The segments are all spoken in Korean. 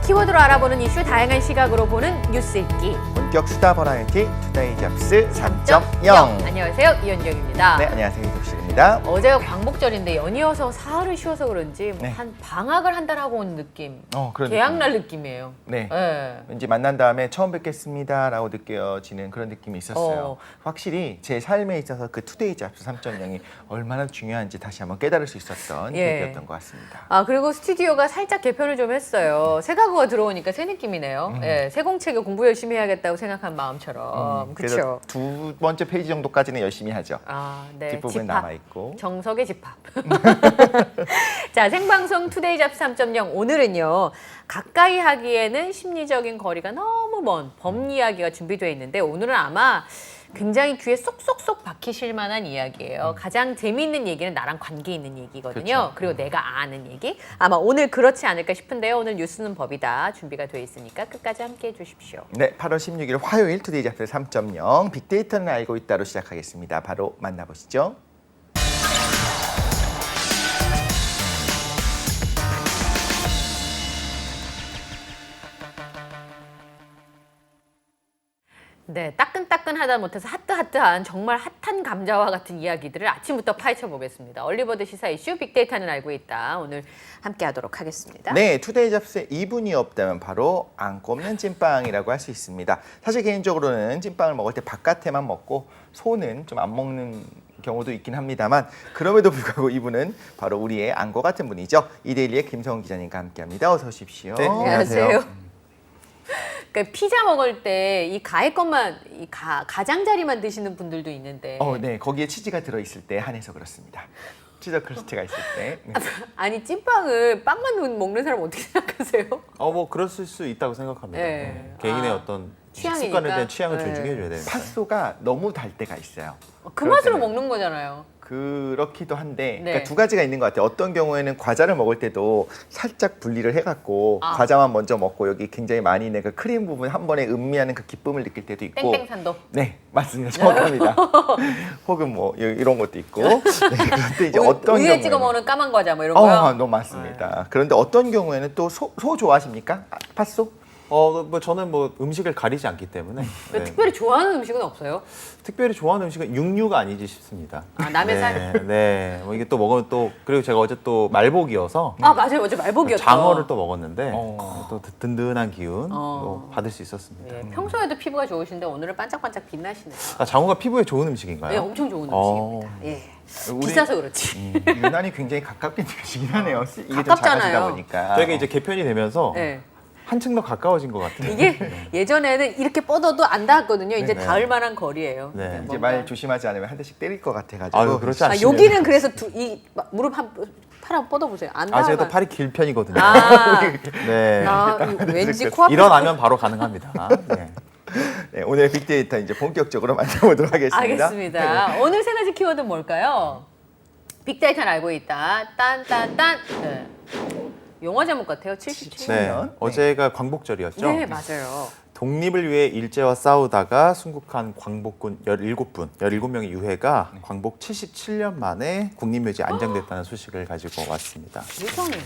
키워드로 알아보는 이슈 다양한 시각으로 보는 뉴스 읽기. 본격 수다 버라이티 투데이 잡스 3.0. 안녕하세요, 이현경입니다. 네, 안녕하세요, 이독실입니다. 어제가 광복절인데 연이어서 사흘을 쉬어서 그런지 네. 한 방학을 한 달 하고 온 느낌. 그런 개학날 느낌이에요. 네. 네. 왠지 만난 다음에 처음 뵙겠습니다라고 느껴지는 그런 느낌이 있었어요. 어. 확실히 제 삶에 있어서 그 투데이 잡스 3.0이 얼마나 중요한지 다시 한번 깨달을 수 있었던 예. 계기였던 것 같습니다. 아, 그리고 스튜디오가 살짝 개편을 좀 했어요. 새 가구가 들어오니까 새 느낌이네요. 예, 새 공책에 공부 열심히 해야겠다고 생각한 마음처럼. 그래서 그렇죠. 두 번째 페이지 정도까지는 열심히 하죠. 아, 네. 뒷부분 남아있고. 정석의 집합. 자, 생방송 투데이 잡스 3.0 오늘은요. 가까이 하기에는 심리적인 거리가 너무 먼 범 이야기가 준비되어 있는데 오늘은 아마 굉장히 귀에 쏙쏙쏙 박히실 만한 이야기예요. 가장 재미있는 얘기는 나랑 관계 있는 얘기거든요. 그렇죠. 그리고 내가 아는 얘기. 아마 오늘 그렇지 않을까 싶은데요. 오늘 뉴스는 법이다 준비가 되어 있으니까 끝까지 함께해 주십시오. 네, 8월 16일 화요일 투데이 잡스 3.0 빅데이터는 알고 있다로 시작하겠습니다. 바로 만나보시죠. 네, 따끈따끈하다 못해서 핫뜨핫뜨한 정말 핫한 감자와 같은 이야기들을 아침부터 파헤쳐 보겠습니다. 얼리버드 시사 이슈 빅데이터는 알고 있다. 오늘 함께 하도록 하겠습니다. 네, 투데이 잡스에 이분이 없다면 바로 안 꼽는 찐빵이라고 할 수 있습니다. 사실 개인적으로는 찐빵을 먹을 때 바깥에만 먹고 소는 좀 안 먹는 경우도 있긴 합니다만 그럼에도 불구하고 이분은 바로 우리의 안과 같은 분이죠. 이데일리의 김성훈 기자님과 함께합니다. 어서 오십시오. 네, 안녕하세요. 그러니까 피자 먹을 때 이 가의 것만 이 가장자리만 드시는 분들도 있는데 네, 거기에 치즈가 들어있을 때 한해서 그렇습니다. 치즈 크러스트가 있을 때. 네. 아니 찐빵을 빵만 먹는 사람 어떻게 생각하세요? 뭐 그랬을 수 있다고 생각합니다. 네. 개인의 아, 어떤 취향이니까? 습관에 대한 취향을 네. 존중해 줘야 되는데. 팥소가 너무 달 때가 있어요. 그 그럴 맛으로 때는 먹는 거잖아요. 그렇기도 한데 네. 그러니까 두 가지가 있는 것 같아요. 어떤 경우에는 과자를 먹을 때도 살짝 분리를 해갖고 아. 과자만 먼저 먹고 여기 굉장히 많이 있는 그 크림 부분 한 번에 음미하는 그 기쁨을 느낄 때도 있고 땡땡산도. 네, 맞습니다. 정확합니다. 혹은 뭐 이런 것도 있고. 네, 그런데 이제 어떤 우유에 경우에는 찍어 먹는 까만 과자 뭐 이런 거요? 너무 맞습니다. 그런데 어떤 경우에는 또 소 좋아하십니까? 팥소? 뭐 저는 뭐 음식을 가리지 않기 때문에 네. 특별히 좋아하는 음식은 없어요? 특별히 좋아하는 음식은 육류가 아니지 싶습니다. 아, 남의 살? 네. 뭐 이게 또 먹으면 또 그리고 제가 어제 또 말복이어서 아, 맞아요. 어제 말복이었죠. 장어를 또 먹었는데 어. 또 든든한 기운 어. 또 받을 수 있었습니다. 예, 평소에도 피부가 좋으신데 오늘은 반짝반짝 빛나시네요. 장어가 피부에 좋은 음식인가요? 네, 엄청 좋은 어. 음식입니다. 예. 우리 비싸서 그렇지. 유난히 굉장히 가깝게 느껴지긴 하네요. 이게 좀 가깝잖아요. 작아지다 보니까. 저희가 이제 개편이 되면서 네. 한층 더 가까워진 것 같아요. 이게 예전에는 이렇게 뻗어도 안 닿았거든요. 이제 네. 닿을 만한 거리예요. 네. 그러니까 이제 뭔가. 말 조심하지 않으면 한 대씩 때릴 것 같아가지고. 아유, 그렇지 않습니다. 여기는 그래서 이 무릎 팔 한번 뻗어보세요. 안 닿아. 제가 또 팔이 길 편이거든요. 아, 네. 왠지 코앞에 일어나면 바로 가능합니다. 네. 네, 오늘 빅데이터 이제 본격적으로 만나보도록 하겠습니다. 알겠습니다. 오늘 세 가지 키워드는 뭘까요? 빅데이터는 알고 있다. 딴딴딴. 네. 영화 제목 같아요. 77년. 네. 네. 어제가 광복절이었죠. 네, 맞아요. 독립을 위해 일제와 싸우다가 순국한 광복군 17명의 유해가 광복 77년 만에 국립묘지에 안장됐다는 소식을 가지고 왔습니다. 세상에.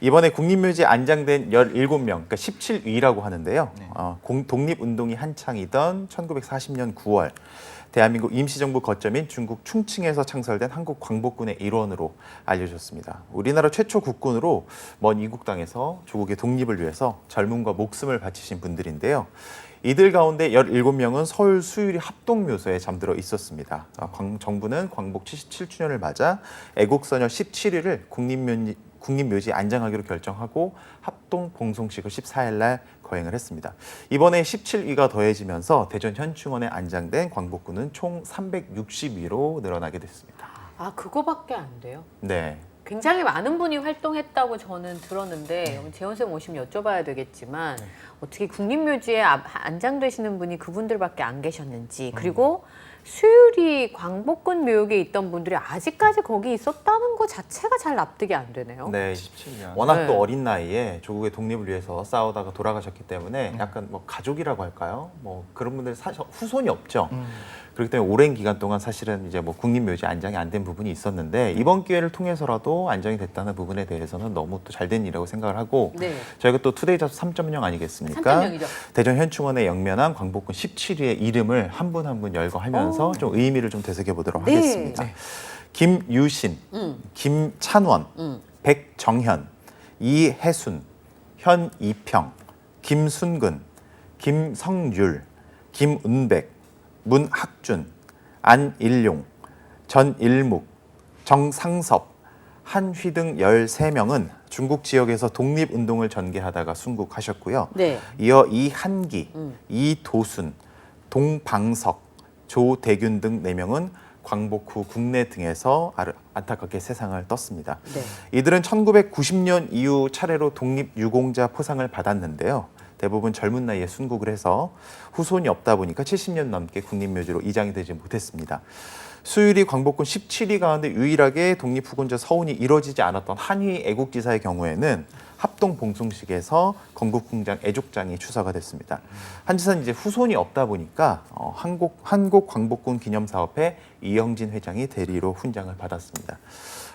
이번에 국립묘지에 안장된 17명, 그러니까 17위라고 하는데요. 네. 독립운동이 한창이던 1940년 9월 대한민국 임시정부 거점인 중국 충칭에서 창설된 한국 광복군의 일원으로 알려졌습니다. 우리나라 최초 국군으로 먼 이국 땅에서 조국의 독립을 위해서 젊음과 목숨을 바치신 분들인데요. 이들 가운데 17명은 서울 수유리 합동묘소에 잠들어 있었습니다. 정부는 광복 77주년을 맞아 애국선열 17위를 국립묘지에 안장하기로 결정하고 합동 봉송식을 14일 날 거행을 했습니다. 이번에 17위가 더해지면서 대전 현충원에 안장된 광복군은 총 360위로 늘어나게 됐습니다. 아, 그거밖에 안 돼요? 네. 굉장히 많은 분이 활동했다고 저는 들었는데 재원 쌤 오시면 여쭤봐야 되겠지만 어떻게 국립묘지에 안장되시는 분이 그분들밖에 안 계셨는지 그리고 수유리 광복군 묘역에 있던 분들이 아직까지 거기 있었다는 것 자체가 잘 납득이 안 되네요. 네. 17년. 워낙 네. 또 어린 나이에 조국의 독립을 위해서 싸우다가 돌아가셨기 때문에 약간 뭐 가족이라고 할까요? 뭐 그런 분들 사실 후손이 없죠. 그렇기 때문에 오랜 기간 동안 사실은 이제 뭐 국립묘지 안장이 안 된 부분이 있었는데 이번 기회를 통해서라도 안정이 됐다는 부분에 대해서는 너무 또 잘된 일이라고 생각을 하고 네. 저희가 또 투데이 잡스 3.0 아니겠습니까? 3.0이죠. 대전 현충원에 영면한 광복군 17위의 이름을 한 분 한 분 열거하면서 좀 의미를 좀 되새겨 보도록 네. 하겠습니다. 김유신, 김찬원, 백정현, 이혜순, 현이평, 김순근, 김성률, 김은백, 문학준, 안일용, 전일묵, 정상섭, 한휘 등 13명은 중국 지역에서 독립운동을 전개하다가 순국하셨고요. 네. 이어 이한기, 이도순, 동방석, 조대균 등 4명은 광복 후 국내 등에서 안타깝게 세상을 떴습니다. 네. 이들은 1990년 이후 차례로 독립유공자 포상을 받았는데요. 대부분 젊은 나이에 순국을 해서 후손이 없다 보니까 70년 넘게 국립묘지로 이장이 되지 못했습니다. 수유리 광복군 17위 가운데 유일하게 독립후군자 서훈이 이뤄지지 않았던 한휘 애국지사의 경우에는 합동 봉송식에서 건국궁장 애족장이 추서가 됐습니다. 한 지사는 이제 후손이 없다 보니까 한국 광복군 기념사업회 이영진 회장이 대리로 훈장을 받았습니다.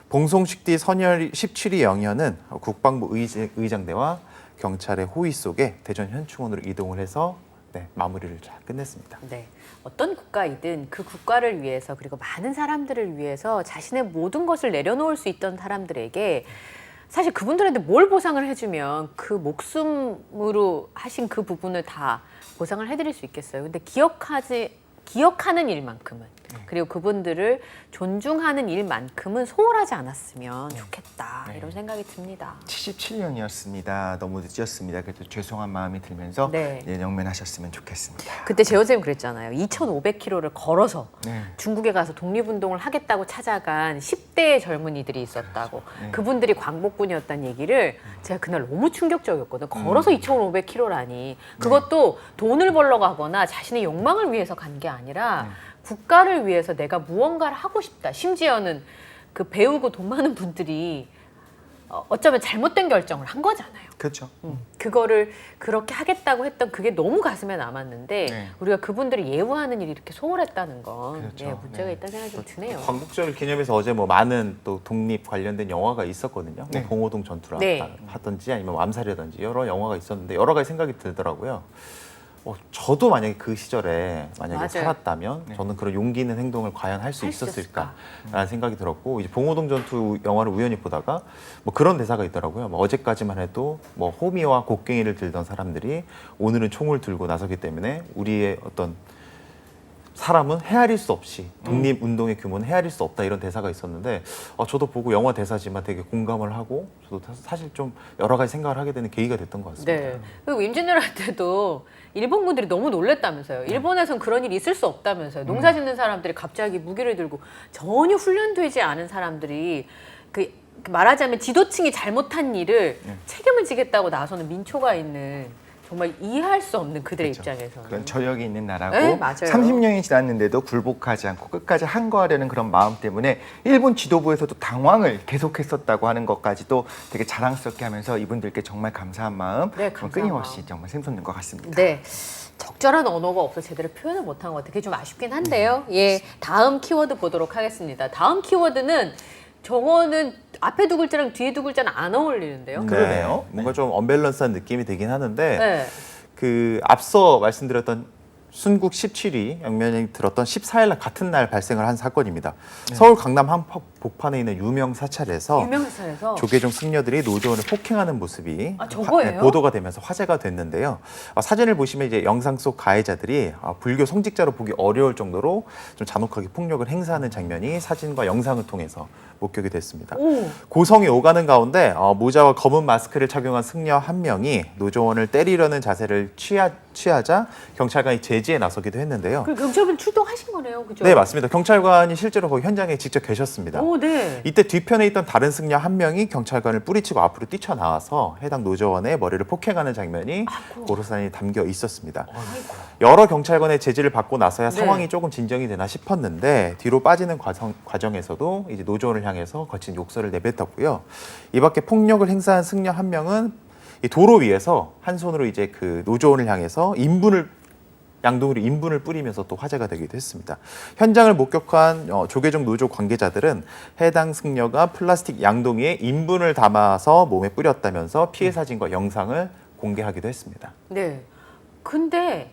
봉송식 뒤 선열 17위 영현은 국방부 의장대와 경찰의 호위 속에 대전 현충원으로 이동을 해서 마무리를 잘 끝냈습니다. 네. 어떤 국가이든 그 국가를 위해서 그리고 많은 사람들을 위해서 자신의 모든 것을 내려놓을 수 있던 사람들에게 사실 그분들한테 뭘 보상을 해주면 그 목숨으로 하신 그 부분을 다 보상을 해드릴 수 있겠어요. 근데 기억하는 일만큼은 그리고 그분들을 존중하는 일만큼은 소홀하지 않았으면 좋겠다 이런 생각이 듭니다. 77년이었습니다. 너무 늦었습니다. 그래도 죄송한 마음이 들면서 네. 영면하셨으면 좋겠습니다. 그때 재원 쌤 그랬잖아요. 2,500km를 걸어서 네. 중국에 가서 독립운동을 하겠다고 찾아간 10대의 젊은이들이 있었다고. 네. 그분들이 광복군이었다는 얘기를 제가 그날 너무 충격적이었거든요. 걸어서 2,500km라니. 그것도 돈을 벌러 가거나 자신의 욕망을 위해서 간 게 아니라 국가를 위해서 내가 무언가를 하고 싶다. 심지어는 그 배우고 돈 많은 분들이 어쩌면 잘못된 결정을 한 거잖아요. 그렇죠. 그거를 그렇게 하겠다고 했던 그게 너무 가슴에 남았는데 네. 우리가 그분들을 예우하는 일이 이렇게 소홀했다는 건 그렇죠. 문제가 네. 있다는 생각이 좀 드네요. 광복절 기념해서 어제 뭐 많은 또 독립 관련된 영화가 있었거든요. 네. 뭐 봉오동 전투라 네. 하든지 아니면 암살이라든지 여러 영화가 있었는데 여러 가지 생각이 들더라고요. 저도 만약에 그 시절에 만약에 맞아요. 살았다면 네. 저는 그런 용기 있는 행동을 과연 할 수 할 수 있었을까라는 생각이 들었고 이제 봉오동 전투 영화를 우연히 보다가 뭐 그런 대사가 있더라고요. 뭐 어제까지만 해도 뭐 호미와 곡괭이를 들던 사람들이 오늘은 총을 들고 나서기 때문에 우리의 어떤 사람은 헤아릴 수 없이 독립운동의 규모는 헤아릴 수 없다 이런 대사가 있었는데 저도 보고 영화 대사지만 되게 공감을 하고 저도 사실 좀 여러 가지 생각을 하게 되는 계기가 됐던 것 같습니다. 네. 그리고 임진왜란때도 일본 분들이 너무 놀랬다면서요. 일본에선 그런 일이 있을 수 없다면서요. 농사 짓는 사람들이 갑자기 무기를 들고 전혀 훈련되지 않은 사람들이 그 말하자면 지도층이 잘못한 일을 책임을 지겠다고 나서는 민초가 있는 정말 이해할 수 없는 그들의 그렇죠. 입장에서는. 그런 저력이 있는 나라고 네, 맞아요. 30년이 지났는데도 굴복하지 않고 끝까지 항거하려는 그런 마음 때문에 일본 지도부에서도 당황을 계속했었다고 하는 것까지도 되게 자랑스럽게 하면서 이분들께 정말 감사한 마음 네, 감사한 끊임없이 마음. 정말 샘솟는 것 같습니다. 네. 적절한 언어가 없어 제대로 표현을 못한 것 같아요. 그게 좀 아쉽긴 한데요. 예, 다음 키워드 보도록 하겠습니다. 다음 키워드는 저거는 앞에 두 글자랑 뒤에 두 글자는 안 어울리는데요. 그러네요. 뭔가 좀 언밸런스한 느낌이 되긴 하는데 네. 그 앞서 말씀드렸던 순국 17위 영면이 들었던 14일 날 같은 날 발생을 한 사건입니다. 서울 강남 한복판에 있는 유명 사찰에서 유명사에서 조계종 승려들이 노조원을 폭행하는 모습이 저거예요? 보도가 되면서 화제가 됐는데요. 사진을 보시면 이제 영상 속 가해자들이 불교 성직자로 보기 어려울 정도로 좀 잔혹하게 폭력을 행사하는 장면이 사진과 영상을 통해서 목격이 됐습니다. 오. 고성이 오가는 가운데 모자와 검은 마스크를 착용한 승려 한 명이 노조원을 때리려는 자세를 취하자 경찰관이 제지에 나서기도 했는데요. 그 경찰분 출동하신 거네요, 그죠? 네, 맞습니다. 경찰관이 실제로 거기 현장에 직접 계셨습니다. 오, 네. 이때 뒤편에 있던 다른 승려 한 명이 경찰관을 뿌리치고 앞으로 뛰쳐나와서 해당 노조원의 머리를 폭행하는 장면이 고스란히 담겨 있었습니다. 여러 경찰관의 제지를 받고 나서야 네. 상황이 조금 진정이 되나 싶었는데 뒤로 빠지는 과정에서도 이제 노조원을 향해서 거친 욕설을 내뱉었고요. 이 밖에 폭력을 행사한 승려 한 명은 이 도로 위에서 한 손으로 이제 그 노조원을 향해서 인분을 양동이로 인분을 뿌리면서 또 화제가 되기도 했습니다. 현장을 목격한 조계종 노조 관계자들은 해당 승려가 플라스틱 양동이에 인분을 담아서 몸에 뿌렸다면서 피해 사진과 영상을 공개하기도 했습니다. 네. 근데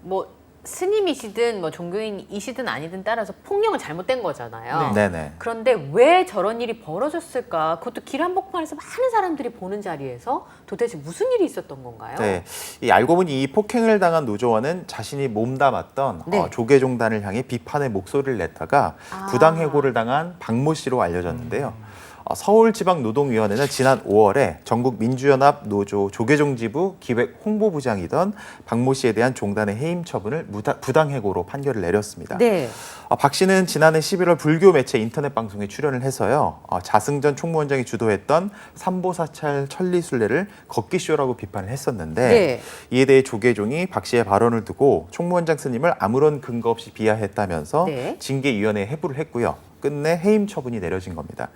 뭐 스님이시든 뭐 종교인이시든 아니든 따라서 폭력은 잘못된 거잖아요. 네네. 그런데 왜 저런 일이 벌어졌을까? 그것도 길 한복판에서 많은 사람들이 보는 자리에서 도대체 무슨 일이 있었던 건가요? 네, 알고 보니 이 폭행을 당한 노조원은 자신이 몸담았던 네. 조계종단을 향해 비판의 목소리를 냈다가 부당해고를 당한 박모 씨로 알려졌는데요. 서울지방노동위원회는 지난 5월에 전국민주연합 노조 조계종 지부 기획 홍보부장이던 박모 씨에 대한 종단의 해임 처분을 부당해고로 판결을 내렸습니다. 네. 박 씨는 지난해 11월 불교 매체 인터넷 방송에 출연을 해서요. 자승전 총무원장이 주도했던 삼보사찰 천리순례를 걷기쇼라고 비판을 했었는데 네. 이에 대해 조계종이 박 씨의 발언을 두고 총무원장 스님을 아무런 근거 없이 비하했다면서 네. 징계위원회에 회부를 했고요. 끝내 해임 처분이 내려진 겁니다.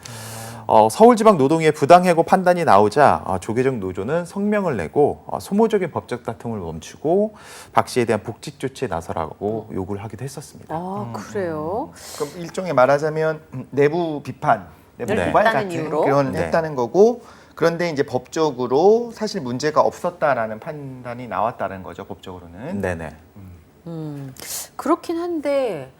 서울지방노동위의 부당해고 판단이 나오자 조계종 노조는 성명을 내고 소모적인 법적 다툼을 멈추고 박 씨에 대한 복직 조치에 나서라고 요구를 하기도 했었습니다. 아, 그래요? 그럼 일종의 말하자면 내부 비판, 내부 네. 고발 했다는 같은 이유로? 그런 네. 했다는 거고 그런데 이제 법적으로 사실 문제가 없었다라는 판단이 나왔다는 거죠. 법적으로는. 네네. 그렇긴 한데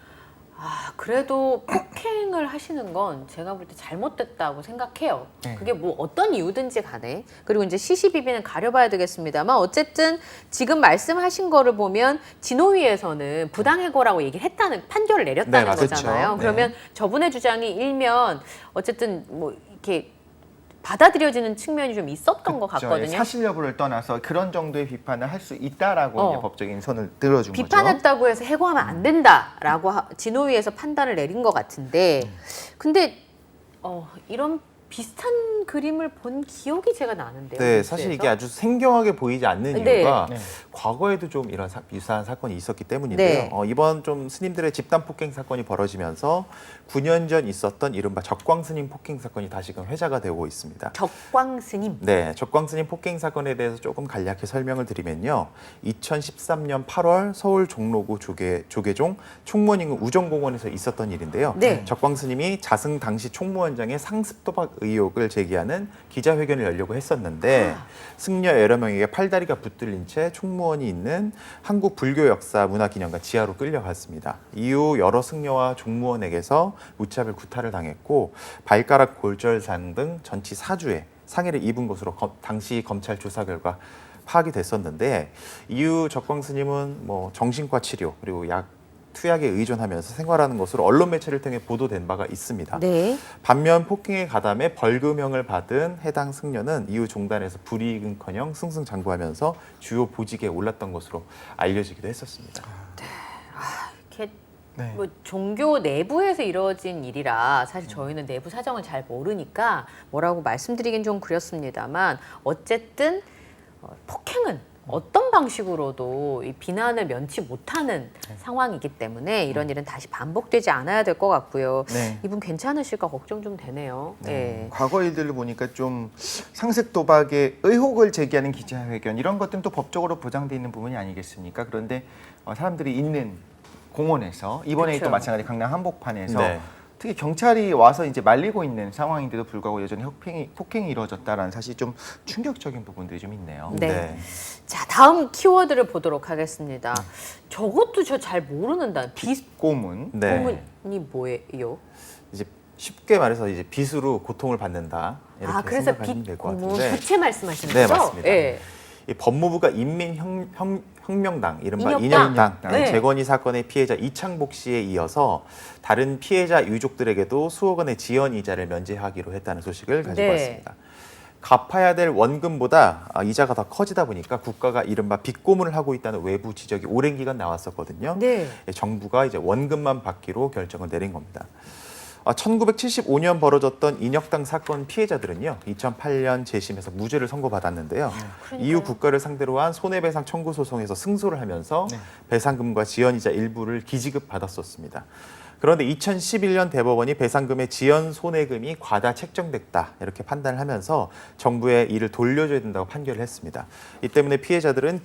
그래도 폭행을 하시는 건 제가 볼 때 잘못됐다고 생각해요. 네. 그게 뭐 어떤 이유든지 간에. 그리고 이제 시시비비는 가려봐야 되겠습니다만 어쨌든 지금 말씀하신 거를 보면 진호위에서는 부당해고라고 얘기를 했다는 판결을 내렸다는 네, 맞죠. 거잖아요. 네. 그러면 저분의 주장이 일면 어쨌든 뭐 이렇게 받아들여지는 측면이 좀 있었던 것 그렇죠. 같거든요. 사실 여부를 떠나서 그런 정도의 비판을 할 수 있다라고 어. 이제 법적인 선을 들어준 거죠. 비판했다고 해서 해고하면 안 된다라고 진호위에서 판단을 내린 것 같은데 근데 이런 비슷한 그림을 본 기억이 제가 나는데요. 네, 사실 이게 아주 생경하게 보이지 않는 네. 이유가 네. 과거에도 좀 이런 유사한 사건이 있었기 때문인데요. 네. 이번 좀 스님들의 집단 폭행 사건이 벌어지면서 9년 전 있었던 이른바 적광스님 폭행 사건이 다시금 회자가 되고 있습니다. 적광스님. 네, 적광스님 폭행 사건에 대해서 조금 간략히 설명을 드리면요. 2013년 8월 서울 종로구 조계종 총무원 인근 우정공원에서 있었던 일인데요. 네. 적광스님이 자승 당시 총무원장의 상습 도박 의혹을 제기하는 기자회견을 열려고 했었는데 승려 여러 명에게 팔다리가 붙들린 채 총무원이 있는 한국 불교 역사 문화기념관 지하로 끌려갔습니다. 이후 여러 승려와 종무원에게서 무차별 구타를 당했고 발가락 골절상 등 전치 4주에 상해를 입은 것으로 당시 검찰 조사 결과 파악이 됐었는데 이후 적광스님은 뭐 정신과 치료 그리고 투약에 의존하면서 생활하는 것으로 언론 매체를 통해 보도된 바가 있습니다. 네. 반면 폭행에 가담해 벌금형을 받은 해당 승려는 이후 종단에서 불이익은커녕 승승장구하면서 주요 보직에 올랐던 것으로 알려지기도 했었습니다. 이렇게 네. 뭐 종교 내부에서 이루어진 일이라 사실 저희는 내부 사정을 잘 모르니까 뭐라고 말씀드리긴 좀 그렇습니다만 어쨌든 폭행은 어떤 방식으로도 이 비난을 면치 못하는 상황이기 때문에 이런 일은 다시 반복되지 않아야 될 것 같고요. 네. 이분 괜찮으실까 걱정 좀 되네요. 네. 과거 일들을 보니까 좀 상습 도박의 의혹을 제기하는 기자회견 이런 것들은 또 법적으로 보장돼 있는 부분이 아니겠습니까? 그런데 사람들이 있는 공원에서 이번에 그쵸. 또 마찬가지 강남 한복판에서 네. 특히 경찰이 와서 이제 말리고 있는 상황인데도 불구하고 여전히 폭행이 이루어졌다라는 사실 좀 충격적인 부분들이 좀 있네요. 네. 자, 다음 키워드를 보도록 하겠습니다. 저것도 저 잘 모르는 단어. 고문. 네. 비고문이 뭐예요? 이제 쉽게 말해서 이제 빚으로 고통을 받는다 이렇게 그래서 생각하시면 될 것 빚고문 같은데. 부채 말씀하시는 네, 거죠? 맞습니다. 예. 이 법무부가 인민혁명당 이른바 인혁당. 인혁당 네. 재건이 사건의 피해자 이창복 씨에 이어서 다른 피해자 유족들에게도 수억 원의 지연 이자를 면제하기로 했다는 소식을 가지고 네. 왔습니다. 갚아야 될 원금보다 이자가 더 커지다 보니까 국가가 이른바 빚고문을 하고 있다는 외부 지적이 오랜 기간 나왔었거든요. 네. 정부가 이제 원금만 받기로 결정을 내린 겁니다. 1975년 벌어졌던 인혁당 사건 피해자들은요, 2008년 재심에서 무죄를 선고받았는데요. 이후 국가를 상대로 한 손해배상 청구 소송에서 승소를 하면서 배상금과 지연이자 일부를 기지급 받았었습니다. 그런데 2011년 대법원이 배상금의 지연 손해금이 과다 책정됐다 이렇게 판단을 하면서 정부에 이를 돌려줘야 된다고 판결을 했습니다. 이 때문에 피해자들은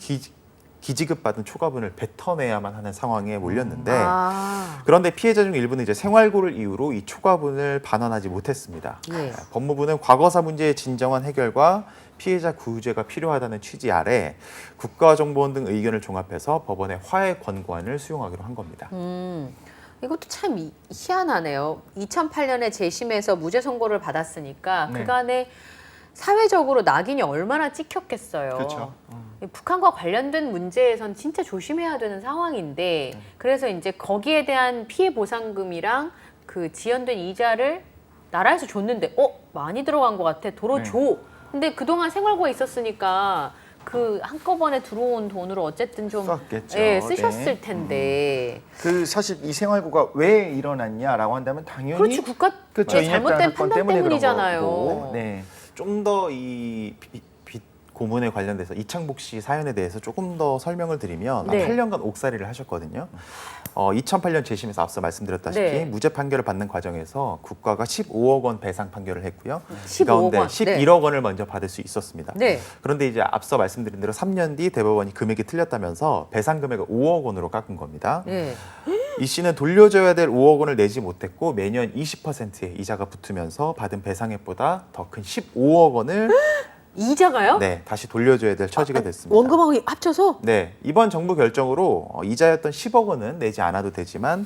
기지급받은 초과분을 뱉어내야만 하는 상황에 몰렸는데 아, 그런데 피해자 중 일부는 이제 생활고를 이유로 이 초과분을 반환하지 못했습니다. 예. 법무부는 과거사 문제의 진정한 해결과 피해자 구제가 필요하다는 취지 아래 국가정보원 등 의견을 종합해서 법원에 화해 권고안을 수용하기로 한 겁니다. 이것도 참 희한하네요. 2008년에 재심에서 무죄 선고를 받았으니까 네. 그간에 사회적으로 낙인이 얼마나 찍혔겠어요. 그렇죠. 북한과 관련된 문제에선 진짜 조심해야 되는 상황인데 그래서 이제 거기에 대한 피해 보상금이랑 그 지연된 이자를 나라에서 줬는데 많이 들어간 것 같아. 도로 네. 줘. 근데 그동안 생활고가 있었으니까 그 한꺼번에 들어온 돈으로 어쨌든 좀 썼겠죠. 예, 쓰셨을 네. 텐데. 그 사실 이 생활고가 왜 일어났냐라고 한다면 당연히 그렇지 국가 그렇죠. 의 잘못된 인혁당 사건 판단 때문에 그런 때문이잖아요. 거고. 네. 좀 더 이 빚 고문에 관련돼서 이창복 씨 사연에 대해서 조금 더 설명을 드리면 네. 8년간 옥살이를 하셨거든요. 2008년 재심에서 앞서 말씀드렸다시피 네. 무죄 판결을 받는 과정에서 국가가 15억 원 배상 판결을 했고요. 15억 이 가운데 원. 11억 원을 먼저 받을 수 있었습니다. 네. 그런데 이제 앞서 말씀드린 대로 3년 뒤 대법원이 금액이 틀렸다면서 배상 금액을 5억 원으로 깎은 겁니다. 네. 이 씨는 돌려줘야 될 5억 원을 내지 못했고 매년 20%의 이자가 붙으면서 받은 배상액보다 더 큰 15억 원을 이자가요? 네, 다시 돌려줘야 될 처지가 됐습니다. 원금하고 합쳐서? 네, 이번 정부 결정으로 이자였던 10억 원은 내지 않아도 되지만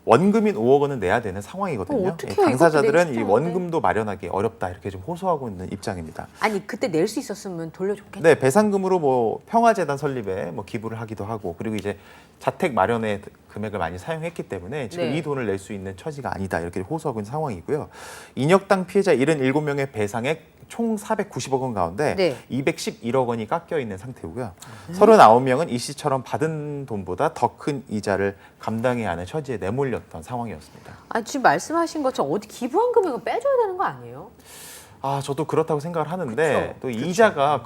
원금인 5억 원은 내야 되는 상황이거든요. 어떡해요? 예, 당사자들은 이것도 이 내기 원금도 마련하기 어렵다 이렇게 좀 호소하고 있는 입장입니다. 아니 그때 낼 수 있었으면 돌려줬겠죠. 네, 배상금으로 뭐 평화재단 설립에 뭐 기부를 하기도 하고 그리고 이제 자택 마련에 금액을 많이 사용했기 때문에 지금 네. 이 돈을 낼 수 있는 처지가 아니다 이렇게 호소하고 있는 상황이고요. 인혁당 피해자 77명의 배상액 총 490억 원 가운데 네. 211억 원이 깎여 있는 상태고요. 39명은 이 씨처럼 받은 돈보다 더 큰 이자를 감당해야 하는 처지에 내몰렸던 상황이었습니다. 아 지금 말씀하신 것처럼 어디 기부한 금액을 빼줘야 되는 거 아니에요? 아, 저도 그렇다고 생각을 하는데 그쵸? 또 이자가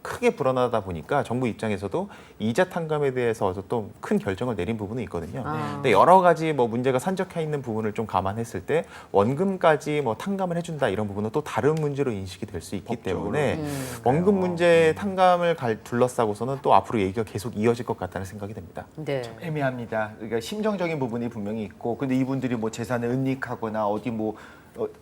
크게 불어나다 보니까 정부 입장에서도 이자 탕감에 대해서 또 큰 결정을 내린 부분은 있거든요. 아. 근데 여러 가지 뭐 문제가 산적해 있는 부분을 좀 감안했을 때 원금까지 뭐 탕감을 해준다 이런 부분은 또 다른 문제로 인식이 될 수 있기 법적으로. 때문에 원금 문제 탕감을 둘러싸고서는 또 앞으로 얘기가 계속 이어질 것 같다는 생각이 듭니다. 네. 애매합니다. 그러니까 심정적인 부분이 분명히 있고, 근데 이분들이 뭐 재산을 은닉하거나 어디 뭐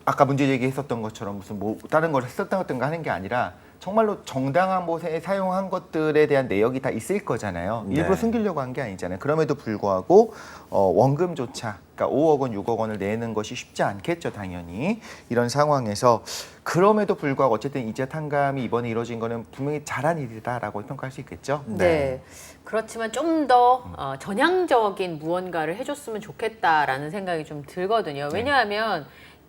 아까 문제 제기했었던 것처럼 무슨 뭐 다른 걸 했었던가 하는 게 아니라 정말로 정당한 곳에 사용한 것들에 대한 내역이 다 있을 거잖아요. 네. 일부러 숨기려고 한 게 아니잖아요. 그럼에도 불구하고 원금조차, 그러니까 5억 원, 6억 원을 내는 것이 쉽지 않겠죠, 당연히. 이런 상황에서 그럼에도 불구하고 어쨌든 이자 탕감이 이번에 이루어진 거는 분명히 잘한 일이다라고 평가할 수 있겠죠. 네. 그렇지만 좀 더 전향적인 무언가를 해줬으면 좋겠다라는 생각이 좀 들거든요. 왜냐하면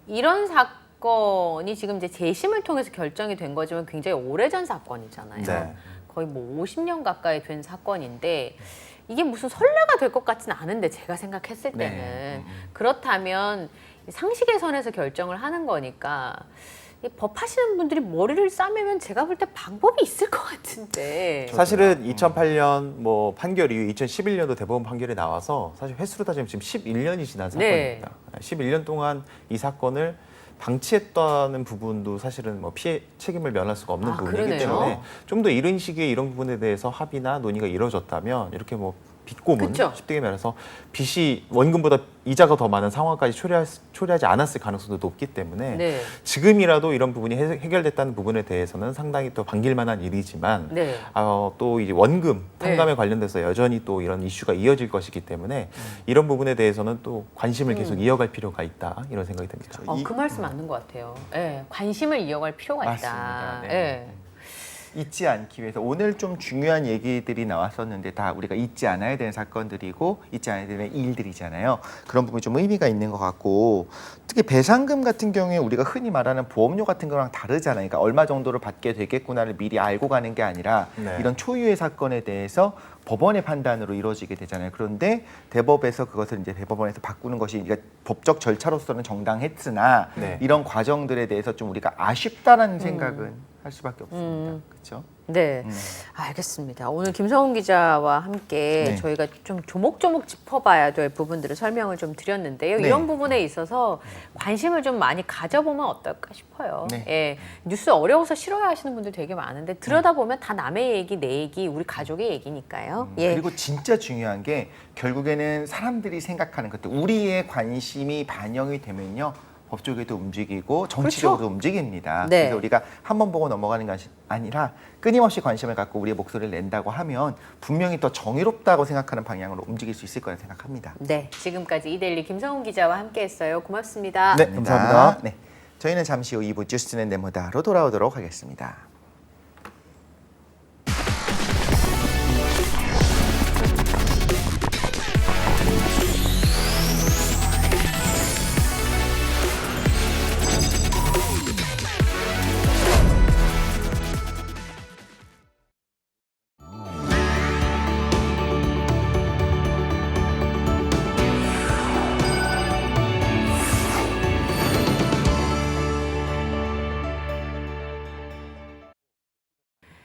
이런 사건이 지금 이제 재심을 통해서 결정이 된 거지만 굉장히 오래전 사건이잖아요. 네. 거의 뭐 50년 가까이 된 사건인데 이게 무슨 선례가 될 것 같지는 않은데 제가 생각했을 때는 네. 그렇다면 상식의 선에서 결정을 하는 거니까 이 법 하시는 분들이 머리를 싸매면 제가 볼 때 방법이 있을 것 같은데. 사실은 2008년 뭐 판결 이후 2011년도 대법원 판결이 나와서 사실 횟수로 따지면 지금 11년이 지난 네. 사건입니다. 11년 동안 이 사건을 방치했다는 부분도 사실은 뭐 피해 책임을 면할 수가 없는 아, 부분이기 그러네요. 때문에 좀 더 이런 시기에 이런 부분에 대해서 합의나 논의가 이루어졌다면 이렇게 뭐 빚고문 그쵸? 쉽게 말해서 빚이 원금보다 이자가 더 많은 상황까지 초래하지 않았을 가능성도 높기 때문에 네. 지금이라도 이런 부분이 해결됐다는 부분에 대해서는 상당히 또 반길 만한 일이지만 네. 또 이제 원금 탕감에 네. 관련돼서 여전히 또 이런 이슈가 이어질 것이기 때문에 이런 부분에 대해서는 또 관심을 계속 이어갈 필요가 있다 이런 생각이 듭니다. 그 말씀 맞는 것 같아요. 예, 관심을 이어갈 필요가 있다. 맞습니다. 네. 예. 잊지 않기 위해서 오늘 좀 중요한 얘기들이 나왔었는데 다 우리가 잊지 않아야 되는 사건들이고 잊지 않아야 되는 일들이잖아요. 그런 부분이 좀 의미가 있는 것 같고 특히 배상금 같은 경우에 우리가 흔히 말하는 보험료 같은 거랑 다르잖아요. 그러니까 얼마 정도를 받게 되겠구나를 미리 알고 가는 게 아니라 네. 이런 초유의 사건에 대해서 법원의 판단으로 이루어지게 되잖아요. 그런데 대법에서 그것을 이제 대법원에서 바꾸는 것이 그러니까 법적 절차로서는 정당했으나 네. 이런 과정들에 대해서 좀 우리가 아쉽다라는 생각은 할 수밖에 없습니다. 그렇죠? 네, 알겠습니다. 오늘 김성훈 기자와 함께 네. 저희가 좀 조목조목 짚어봐야 될 부분들을 설명을 좀 드렸는데요. 네. 이런 부분에 있어서 관심을 좀 많이 가져보면 어떨까 싶어요. 네. 예, 뉴스 어려워서 싫어하시는 분들 되게 많은데 들여다보면 다 남의 얘기, 내 얘기, 우리 가족의 얘기니까요. 예. 그리고 진짜 중요한 게 결국에는 사람들이 생각하는 것들, 우리의 관심이 반영이 되면요. 법조계도 움직이고 정치적으로도 그렇죠. 움직입니다. 네. 그래서 우리가 한 번 보고 넘어가는 것이 아니라 끊임없이 관심을 갖고 우리의 목소리를 낸다고 하면 분명히 더 정의롭다고 생각하는 방향으로 움직일 수 있을 거라 생각합니다. 네, 지금까지 이데일리 김성훈 기자와 함께했어요. 고맙습니다. 네, 감사합니다. 네, 저희는 잠시 후 2부 뉴스는 네모다로 돌아오도록 하겠습니다.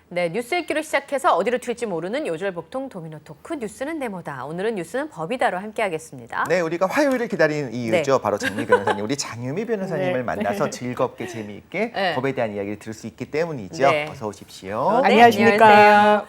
네, 뉴스 읽기로 시작해서 어디로 튈지 모르는 요절복통 도미노 토크 뉴스는 네모다. 오늘은 뉴스는 법이다로 함께하겠습니다. 네, 우리가 화요일을 기다리는 이유죠. 네. 바로 장미 변호사님, 우리 장유미 변호사님을 네. 만나서 즐겁게 재미있게 네. 법에 대한 이야기를 들을 수 있기 때문이죠. 네. 어서 오십시오. 네, 안녕하십니까. 안녕하세요.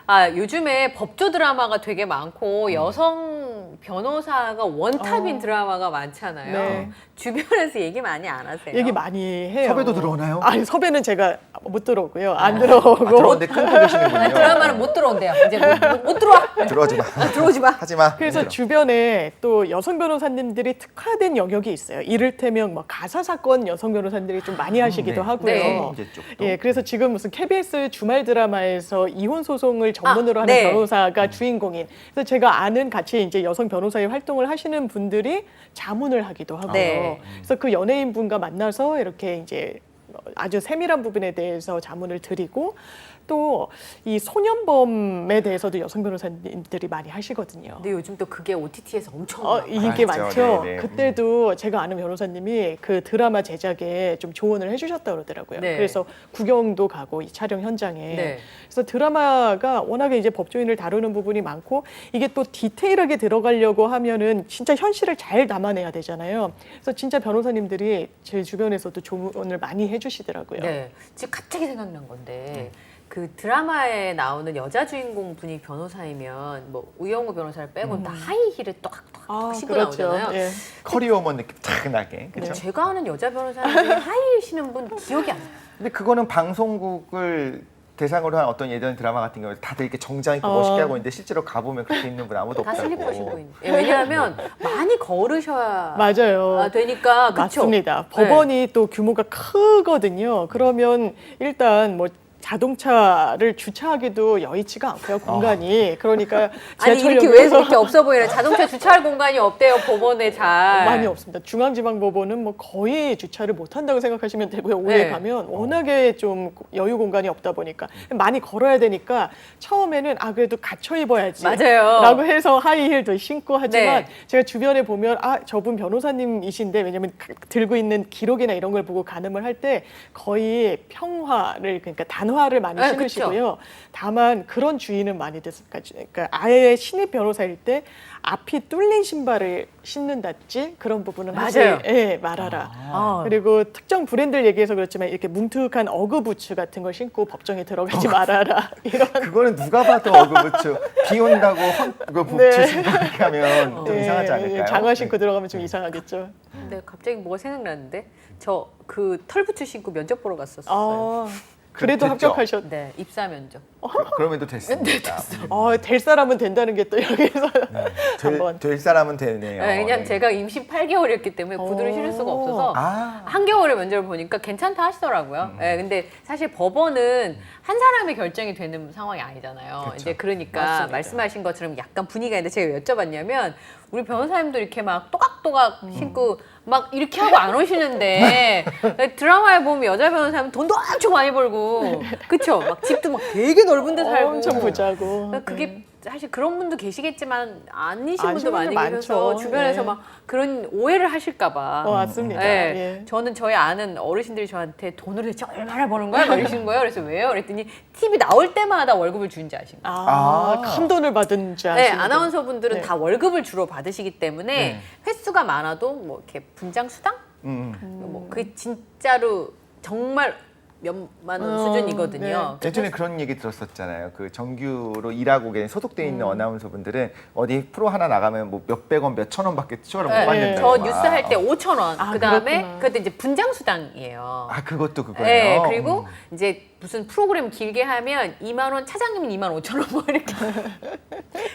아, 요즘에 법조 드라마가 되게 많고 여성 변호사가 원탑인 드라마가 많잖아요. 네. 주변에서 얘기 많이 안 하세요? 얘기 많이 해요. 섭외도 들어오나요? 아니 섭외는 제가 못 들어오고요. 안 들어오고. 들어오는데 끊고 아, 계시는군요. 드라마는 못 들어온대요. 이제 못 들어와. 들어오지 마. 들어오지 마. 하지 마. 그래서 힘들어. 주변에 또 여성 변호사님들이 특화된 영역이 있어요. 이를테면 뭐 가사 사건 여성 변호사님들이 좀 많이 하시기도 네. 하고요. 네. 문제 쪽도. 예, 그래서 지금 무슨 KBS 주말 드라마에서 이혼 소송을 전문으로 하는 네. 변호사가 주인공인. 그래서 제가 아는 같이 이제 여성 변호사의 활동을 하시는 분들이 자문을 하기도 하고요. 네. 그래서 그 연예인 분과 만나서 이렇게 이제 아주 세밀한 부분에 대해서 자문을 드리고 또 이 소년범에 대해서도 여성 변호사님들이 많이 하시거든요. 근데 요즘 또 그게 OTT에서 엄청 인기 맞죠. 많죠. 네, 네. 그때도 제가 아는 변호사님이 그 드라마 제작에 좀 조언을 해주셨다 그러더라고요. 네. 그래서 구경도 가고 이 촬영 현장에. 네. 그래서 드라마가 워낙에 이제 법조인을 다루는 부분이 많고 이게 또 디테일하게 들어가려고 하면은 진짜 현실을 잘 담아내야 되잖아요. 그래서 진짜 변호사님들이 제 주변에서도 조언을 많이 해주시더라고요. 네, 지금 갑자기 생각난 건데 그 드라마에 나오는 여자 주인공 분이 변호사이면 뭐 우영우 변호사를 빼고는 다 하이힐을 또각또각 신고 나오잖아요. 예. 커리어먼 느낌 탁 나게. 근데 그렇죠? 제가 아는 여자 변호사님 중에 하이힐 신은 분 기억이 안 나요. 근데 그거는 방송국을 대상으로 한 어떤 예전 드라마 같은 경우에 다들 이렇게 정장 입고 멋있게 하고 있는데 실제로 가보면 그렇게 입는 분 아무도 다 없다고. 슬리퍼 신고 있는. 예, 왜냐하면 많이 걸으셔야 맞아요. 되니까 그렇죠. 맞습니다. 법원이 또 규모가 크거든요. 그러면 일단 뭐 자동차를 주차하기도 여의치가 않고요, 공간이. 그러니까 아니 이렇게 왜 이렇게 없어 보이나? 자동차 주차할 공간이 없대요 법원에 잘. 많이 없습니다. 중앙지방법원은 뭐 거의 주차를 못 한다고 생각하시면 되고요. 오래 네. 가면 워낙에 좀 여유 공간이 없다 보니까 많이 걸어야 되니까 처음에는 아 그래도 갖춰 입어야지. 맞아요. 라고 해서 하이힐도 신고 하지만 네. 제가 주변에 보면 아 저분 변호사님이신데 왜냐면 들고 있는 기록이나 이런 걸 보고 가늠을 할 때 거의 평화를 그러니까 단화를 많이 네, 신으시고요. 다만 그런 주의는 많이 됐을까. 그러니까 아예 신입 변호사일 때 앞이 뚫린 신발을 신는다든지 그런 부분은 맞아요. 하지 말아라. 아. 그리고 특정 브랜드를 얘기해서 그렇지만 이렇게 뭉툭한 어그부츠 같은 걸 신고 법정에 들어가지 말아라. 이런. 그거는 누가 봐도 어그부츠 비 온다고 그 부츠 네. 신고 이렇게 하면 좀 이상하지 않을까요? 장화 신고 들어가면 좀 이상하겠죠. 근데 갑자기 뭐가 생각났는데 저 그 털부츠 신고 면접 보러 갔었어요. 아, 그래도 됐죠? 합격하셨. 네, 입사 면접. 그러면 또 됐습니다. 될 사람은 된다는 게 또 여기서 한번. 될 사람은 되네요. 네, 왜냐면 네. 제가 임신 8개월이었기 때문에 구두를 신을 수가 없어서 아. 한겨울에 면접을 보니까 괜찮다 하시더라고요. 네, 근데 사실 법원은 한 사람의 결정이 되는 상황이 아니잖아요. 그렇죠. 이제 그러니까 맞습니다. 말씀하신 것처럼 약간 분위기가 있는데 제가 왜 여쭤봤냐면 우리 변호사님도 이렇게 막 또각또각 신고 막 이렇게 하고 안 오시는데 드라마에 보면 여자 변호사님 돈도 엄청 많이 벌고 그쵸? 막 집도 막 되게 넓은 데 살고. 엄청 부자고. 그러니까 그게 사실 그런 분도 계시겠지만 아니신 분도 아니신 많이 분들 계셔서 많죠. 주변에서 네. 막 그런 오해를 하실까 봐. 맞습니다. 네. 예. 저는 저희 아는 어르신들이 저한테 돈을 대체 얼마나 버는 거야? 막 이러시는 거예요. 그래서 왜요? 그랬더니 TV 나올 때마다 월급을 주는지 아신 거예요. 큰 돈을 받은 줄 네, 아시는 아나운서 분들은 네. 다 월급을 주로 받으시기 때문에 네. 횟수가 많아도 뭐 이렇게 분장 수당? 뭐 그게 진짜로 정말 몇만 원 수준이거든요. 예전에 그런 얘기 들었었잖아요. 그 정규로 일하고 계신 소속돼 있는 아나운서분들은 어디 프로 하나 나가면 뭐 몇백 원, 몇천 원밖에 추가를 못 받는다. 저 뉴스 할 때 5천 원. 아, 그다음에 그렇구나. 그것도 이제 분장 수당이에요. 아, 그것도 그거예요. 네, 그리고 이제 무슨 프로그램 길게 하면 2만 원, 차장님은 2만 5천 원 뭐 이렇게.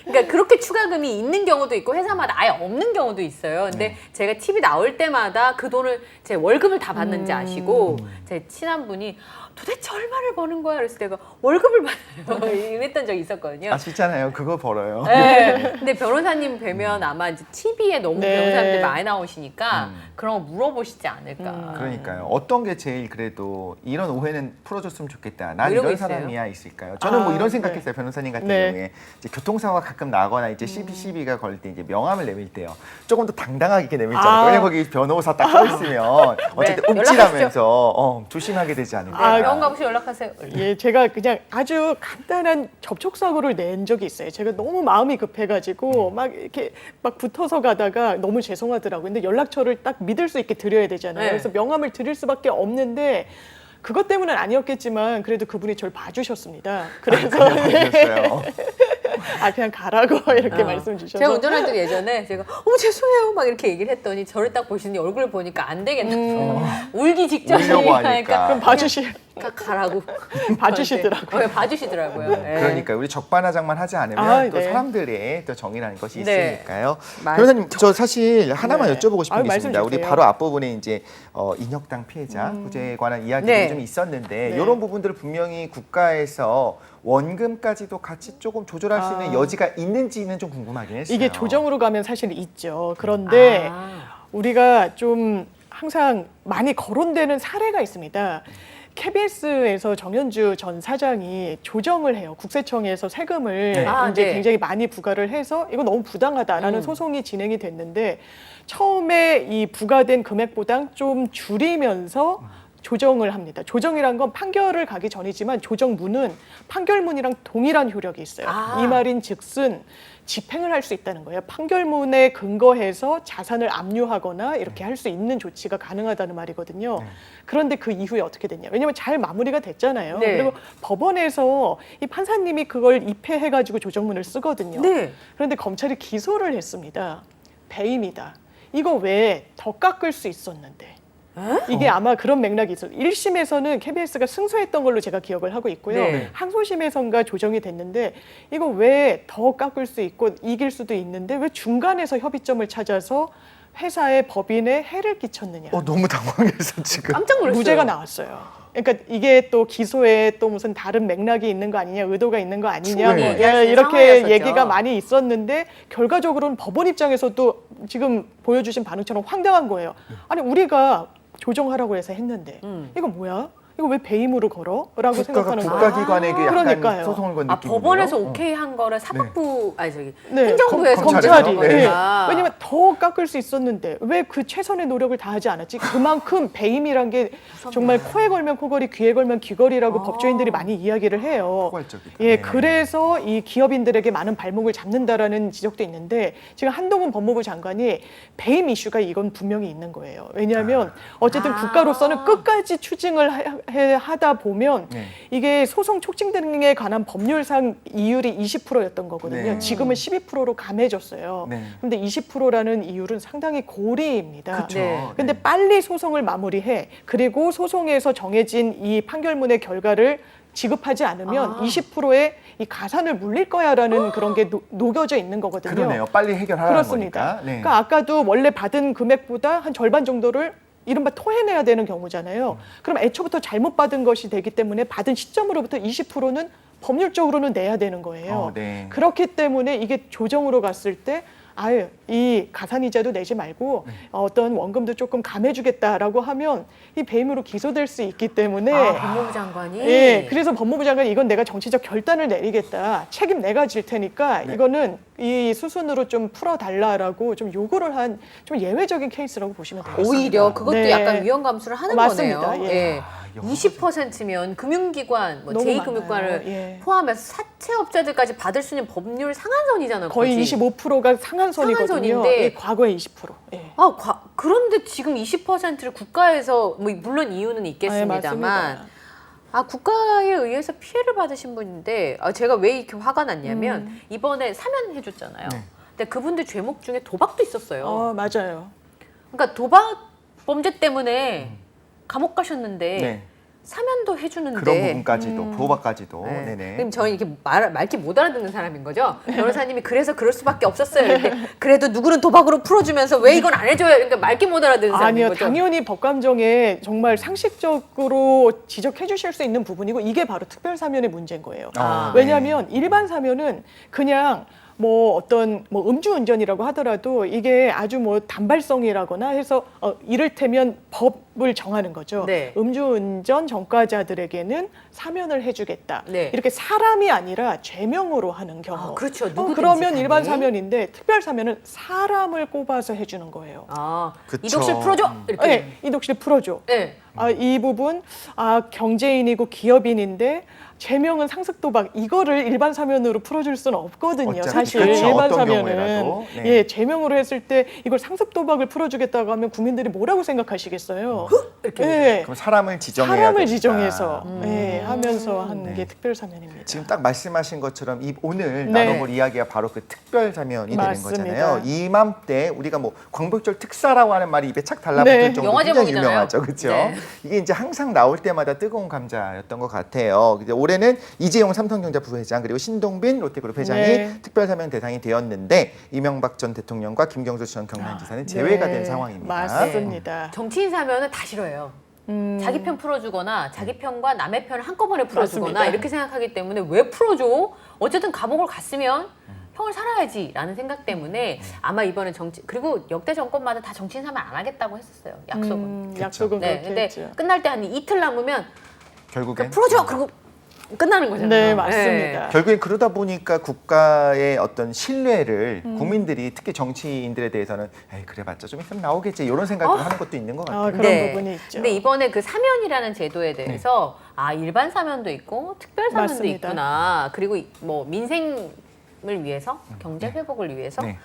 그러니까 그렇게 추가금이 있는 경우도 있고 회사마다 아예 없는 경우도 있어요. 근데 제가 TV 나올 때마다 그 돈을 제 월급을 다 받는지 아시고 제 친한 분이 도대체 얼마를 버는 거야? 그래서 내가 월급을 받아요. 이랬던 적이 있었거든요. 아시잖아요. 그거 벌어요. 네. 근데 변호사님 뵈면 아마 이제 TV에 너무 네. 변호사님들 많이 나오시니까 그런 거 물어보시지 않을까. 그러니까요. 어떤 게 제일 그래도 이런 오해는 풀어줬으면 좋겠다. 난 이런 거 이런 있어요? 사람이야 있을까요? 저는 뭐 이런 생각했어요. 변호사님 같은 네. 경우에 이제 교통사고가 가끔 나거나 이제 시비가 걸릴 때 이제 명함을 내밀 때요. 조금 더 당당하게 이렇게 내밀잖아요. 왜냐면 거기 변호사 딱 써 있으면 어쨌든 움찔하면서 조심하게 되지 않을까. 네, 병원 가보시 연락하세요. 예, 제가 그냥 아주 간단한 접촉 사고를 낸 적이 있어요. 제가 너무 마음이 급해가지고 막 이렇게 막 붙어서 가다가 너무 죄송하더라고요. 근데 연락처를 딱 믿을 수 있게 드려야 되잖아요. 네. 그래서 명함을 드릴 수밖에 없는데 그것 때문은 아니었겠지만 그래도 그분이 저를 봐주셨습니다. 그래서 그랬어요. 그냥 가라고 이렇게 말씀 주셔서 제가 운전할 때 예전에 제가 어머 죄송해요 막 이렇게 얘기를 했더니 저를 딱 보시니 얼굴을 보니까 안 되겠다고 울기 직전이니까 울려고 하니까. 그럼 가라고 봐주시더라고요. 봐주시더라고요. 네. 그러니까 우리 적반하장만 하지 않으면 아, 또 네. 사람들의 또 정의라는 것이 네. 있으니까요. 맞- 변호사님, 저 사실 하나만 네. 여쭤보고 싶은 아유, 게 말씀 있습니다. 우리 주세요. 바로 앞부분에 이제 인혁당 피해자 후재에 관한 이야기들이 네. 좀 있었는데 네. 이런 부분들을 분명히 국가에서 원금까지도 같이 조금 조절할 수 있는 여지가 있는지는 좀 궁금하긴 했어요. 이게 조정으로 가면 사실 있죠. 그런데 우리가 좀 항상 많이 거론되는 사례가 있습니다. KBS에서 정현주 전 사장이 조정을 해요. 국세청에서 세금을 네. 이제 네. 굉장히 많이 부과를 해서 이거 너무 부당하다라는 소송이 진행이 됐는데 처음에 이 부과된 금액보다 좀 줄이면서 조정을 합니다. 조정이란 건 판결을 가기 전이지만 조정문은 판결문이랑 동일한 효력이 있어요. 이 말인 즉슨 집행을 할 수 있다는 거예요. 판결문에 근거해서 자산을 압류하거나 이렇게 할 수 있는 조치가 가능하다는 말이거든요. 그런데 그 이후에 어떻게 됐냐? 왜냐하면 잘 마무리가 됐잖아요. 네. 그리고 법원에서 이 판사님이 그걸 입회해가지고 조정문을 쓰거든요. 네. 그런데 검찰이 기소를 했습니다. 배임이다. 이거 왜 더 깎을 수 있었는데. 이게 아마 그런 맥락이 있어요. 1심에서는 KBS가 승소했던 걸로 제가 기억을 하고 있고요. 네. 항소심에선가 조정이 됐는데 이거 왜 더 깎을 수 있고 이길 수도 있는데 왜 중간에서 협의점을 찾아서 회사의 법인에 해를 끼쳤느냐. 너무 당황해서 지금. 깜짝 놀랐어요. 무죄가 나왔어요. 그러니까 이게 또 기소에 또 무슨 다른 맥락이 있는 거 아니냐, 의도가 있는 거 아니냐, 충분히 뭐 얘기할 수 있는 이렇게 상황이었었죠. 얘기가 많이 있었는데 결과적으로는 법원 입장에서도 지금 보여주신 반응처럼 황당한 거예요. 아니 우리가 조정하라고 해서 했는데 이거 뭐야? 이거 왜 배임으로 걸어? 라고 국가가 생각하는 거예요. 국가기관에게 약간 그러니까요. 소송을 건 느낌이에요. 법원에서 오케이 한 거를 사법부 아니 저기 네, 행정부에서 검찰이. 검찰이 네. 왜냐면 더 깎을 수 있었는데 왜 그 최선의 노력을 다하지 않았지? 그만큼 배임이란 게 정말 코에 걸면 코걸이, 귀에 걸면 귀걸이라고 법조인들이 많이 이야기를 해요. 포괄적이다. 예, 네. 그래서 이 기업인들에게 많은 발목을 잡는다라는 지적도 있는데 지금 한동훈 법무부 장관이 배임 이슈가 이건 분명히 있는 거예요. 왜냐하면 어쨌든 국가로서는 끝까지 추징을 하다 보면 네. 이게 소송 촉진 등에 관한 법률상 이율이 20%였던 거거든요. 네. 지금은 12%로 감해졌어요. 네. 근데 20%라는 이율은 상당히 고리입니다. 그쵸. 네. 근데 빨리 소송을 마무리해. 그리고 소송에서 정해진 이 판결문의 결과를 지급하지 않으면 20%의 이 가산을 물릴 거야라는 그런 게 녹여져 있는 거거든요. 그러네요. 빨리 해결하라는 그렇습니다. 거니까. 네. 그러니까 아까도 원래 받은 금액보다 한 절반 정도를 이른바 토해내야 되는 경우잖아요. 그럼 애초부터 잘못 받은 것이 되기 때문에 받은 시점으로부터 20%는 법률적으로는 내야 되는 거예요. 네. 그렇기 때문에 이게 조정으로 갔을 때 아유, 이 가산이자도 내지 말고 어떤 원금도 조금 감해주겠다라고 하면 이 배임으로 기소될 수 있기 때문에 법무부 장관이. 예, 그래서 법무부 장관이 이건 내가 정치적 결단을 내리겠다. 책임 내가 질 테니까 이거는 이 수순으로 좀 풀어달라라고 좀 요구를 한 좀 예외적인 케이스라고 보시면 되겠습니다. 오히려 그것도 네. 약간 위헌 감수를 하는 맞습니다. 거네요. 예. 20%면 금융기관, 뭐 너무 제2금융권을 많아요. 예. 포함해서 사채업자들까지 받을 수 있는 법률 상한선이잖아요. 거의 거의. 25%가 상한선이거든요. 상한선인데 예, 과거에 20%. 예. 그런데 지금 20%를 국가에서 뭐 물론 이유는 있겠습니다만 맞습니다. 국가에 의해서 피해를 받으신 분인데 제가 왜 이렇게 화가 났냐면 이번에 사면해줬잖아요. 네. 근데 그분들 죄목 중에 도박도 있었어요. 맞아요. 그러니까 도박 범죄 때문에 감옥 가셨는데 네. 사면도 해주는데 그런 부분까지도 도박까지도. 네. 네네. 그럼 저는 이렇게 말기 못 알아듣는 사람인 거죠. 변호사님이 그래서 그럴 수밖에 없었어요. 근데 그래도 누구는 도박으로 풀어주면서 왜 이건 안 해줘요? 그러니까 말기 못 알아듣는 사람인 아니요, 거죠. 당연히 법감정에 정말 상식적으로 지적해 주실 수 있는 부분이고 이게 바로 특별사면의 문제인 거예요. 아, 왜냐하면 일반 사면은 그냥 뭐 어떤 뭐 음주운전이라고 하더라도 이게 아주 뭐 단발성이라거나 해서 이를테면 법을 정하는 거죠. 네. 음주운전 전과자들에게는 사면을 해주겠다. 네. 이렇게 사람이 아니라 죄명으로 하는 경우. 그렇죠. 누구든지 그러면 간에. 일반 사면인데 특별 사면은 사람을 꼽아서 해주는 거예요. 그쵸. 이독실 풀어줘 이렇게. 네, 이독실 풀어줘. 네. 이 부분 경제인이고 기업인인데 죄명은 상습도박 이거를 일반 사면으로 풀어줄 수는 없거든요. 어차피 사실 그렇죠. 일반 어떤 사면은 경우에라도. 네. 예 죄명으로 했을 때 이걸 상습도박을 풀어주겠다고 하면 국민들이 뭐라고 생각하시겠어요? 이렇게. 예, 그럼 사람을 지정해야 사람을 되니까. 지정해서 예, 하면서 하는 네. 게 특별 사면입니다. 지금 딱 말씀하신 것처럼 오늘 네. 나눠볼 이야기가 바로 그 특별 사면이 되는 맞습니다. 거잖아요. 이맘때 우리가 뭐 광복절 특사라고 하는 말이 입에 착 달라붙을 네. 정도로 영화 굉장히 제목이잖아요. 유명하죠, 그렇죠? 네. 이게 이제 항상 나올 때마다 뜨거운 감자였던 것 같아요. 이제 올해는 이재용 삼성전자 부회장 그리고 신동빈 롯데그룹 회장이 네. 특별 사면 대상이 되었는데 이명박 전 대통령과 김경수 전 경남지사는 제외가 네, 된 상황입니다. 맞습니다. 정치인 사면은 다 싫어요. 자기 편 풀어주거나 자기 편과 남의 편을 한꺼번에 풀어주거나 맞습니다. 이렇게 생각하기 때문에 왜 풀어줘? 어쨌든 감옥을 갔으면 형을 살아야지라는 생각 때문에 아마 이번에 그리고 역대 정권마다 다 정치인 사면 안 하겠다고 했었어요. 약속은. 약속은 네, 그렇게 근데 했죠. 끝날 때 한 이틀 남으면 결국엔 풀어줘. 그리고 끝나는 거잖아요. 네, 맞습니다. 결국엔 그러다 보니까 국가의 어떤 신뢰를 국민들이 특히 정치인들에 대해서는 에이 그래봤자 좀 있으면 나오겠지 이런 생각을 하는 것도 있는 것 같아요. 그런 부분이 있죠. 근데 이번에 그 사면이라는 제도에 대해서 일반 사면도 있고 특별 사면도 맞습니다. 있구나. 그리고 뭐 민생을 위해서 경제 회복을 위해서. 네.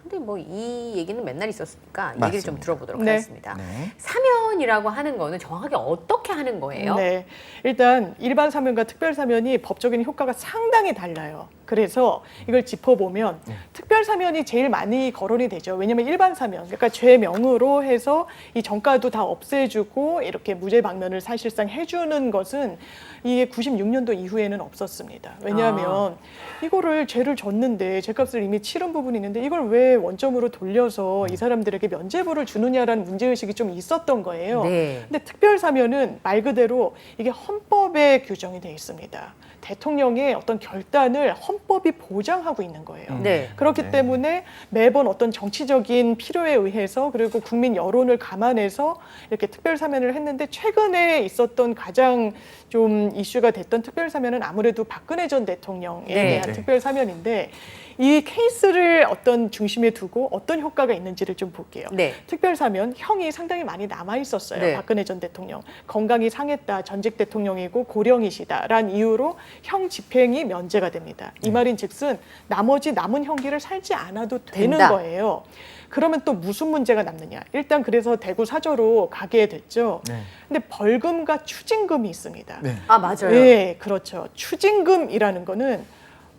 근데 뭐 이 얘기는 맨날 있었으니까 얘기를 좀 맞습니다. 들어보도록 네. 하겠습니다. 네. 사면이라고 하는 거는 정확하게 어떻게 하는 거예요? 네, 일단 일반 사면과 특별 사면이 법적인 효과가 상당히 달라요. 그래서 이걸 짚어보면 특별 사면이 제일 많이 거론이 되죠. 왜냐하면 일반 사면, 그러니까 죄명으로 해서 이 전과도 다 없애주고 이렇게 무죄 방면을 사실상 해주는 것은 이게 96년도 이후에는 없었습니다. 왜냐하면 이거를 죄를 졌는데 죄값을 이미 치른 부분이 있는데 이걸 왜 원점으로 돌려서 이 사람들에게 면죄부를 주느냐라는 문제의식이 좀 있었던 거예요. 네. 근데 특별 사면은 말 그대로 이게 헌법에 규정이 되어 있습니다. 대통령의 어떤 결단을 헌법이 보장하고 있는 거예요. 네. 그렇기 네. 때문에 매번 어떤 정치적인 필요에 의해서 그리고 국민 여론을 감안해서 이렇게 특별 사면을 했는데 최근에 있었던 가장 좀 이슈가 됐던 특별 사면은 아무래도 박근혜 전 대통령에 네. 대한 네. 특별 사면인데 이 케이스를 어떤 중심에 두고 어떤 효과가 있는지를 좀 볼게요. 네. 특별 사면 형이 상당히 많이 남아 있었어요. 네. 박근혜 전 대통령 건강이 상했다, 전직 대통령이고 고령이시다라는 이유로 형 집행이 면제가 됩니다. 이 말인즉슨 나머지 남은 형기를 살지 않아도 되는 된다. 거예요. 그러면 또 무슨 문제가 남느냐? 일단 그래서 대구 사저로 가게 됐죠. 네. 근데 벌금과 추징금이 있습니다. 네. 맞아요. 네, 그렇죠. 추징금이라는 거는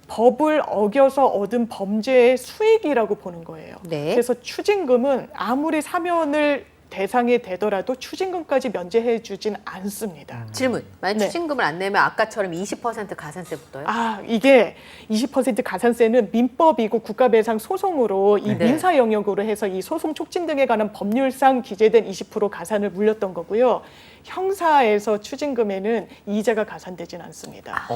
법을 어겨서 얻은 범죄의 수익이라고 보는 거예요. 네. 그래서 추징금은 아무리 사면을 대상이 되더라도 추징금까지 면제해 주진 않습니다. 질문. 만약 네. 추징금을 안 내면 아까처럼 20% 가산세부터요? 이게 20% 가산세는 민법이고 국가배상 소송으로 이 네. 민사 영역으로 해서 이 소송 촉진 등에 관한 법률상 기재된 20% 가산을 물렸던 거고요. 형사에서 추징금에는 이자가 가산되진 않습니다.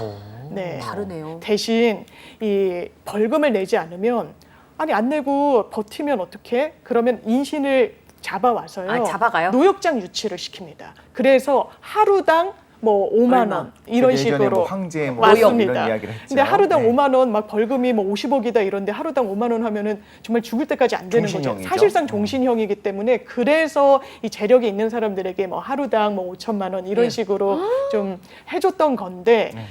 네. 다르네요. 대신 이 벌금을 내지 않으면 아니 안 내고 버티면 어떡해? 그러면 인신을 잡아와서요. 아, 잡아가요? 노역장 유치를 시킵니다. 그래서 하루당 뭐 5만 원 이런 예전에 식으로 뭐 황제 뭐 맞습니다. 이런 이야기를 했죠. 근데 하루당 네. 5만 원 막 벌금이 뭐 50억이다 이런데 하루당 5만 원 하면은 정말 죽을 때까지 안 되는 거죠. 종신형이죠. 사실상 종신형이기 때문에 그래서 이 재력이 있는 사람들에게 뭐 하루당 뭐 5천만 원 이런 네. 식으로 좀 해줬던 건데 네.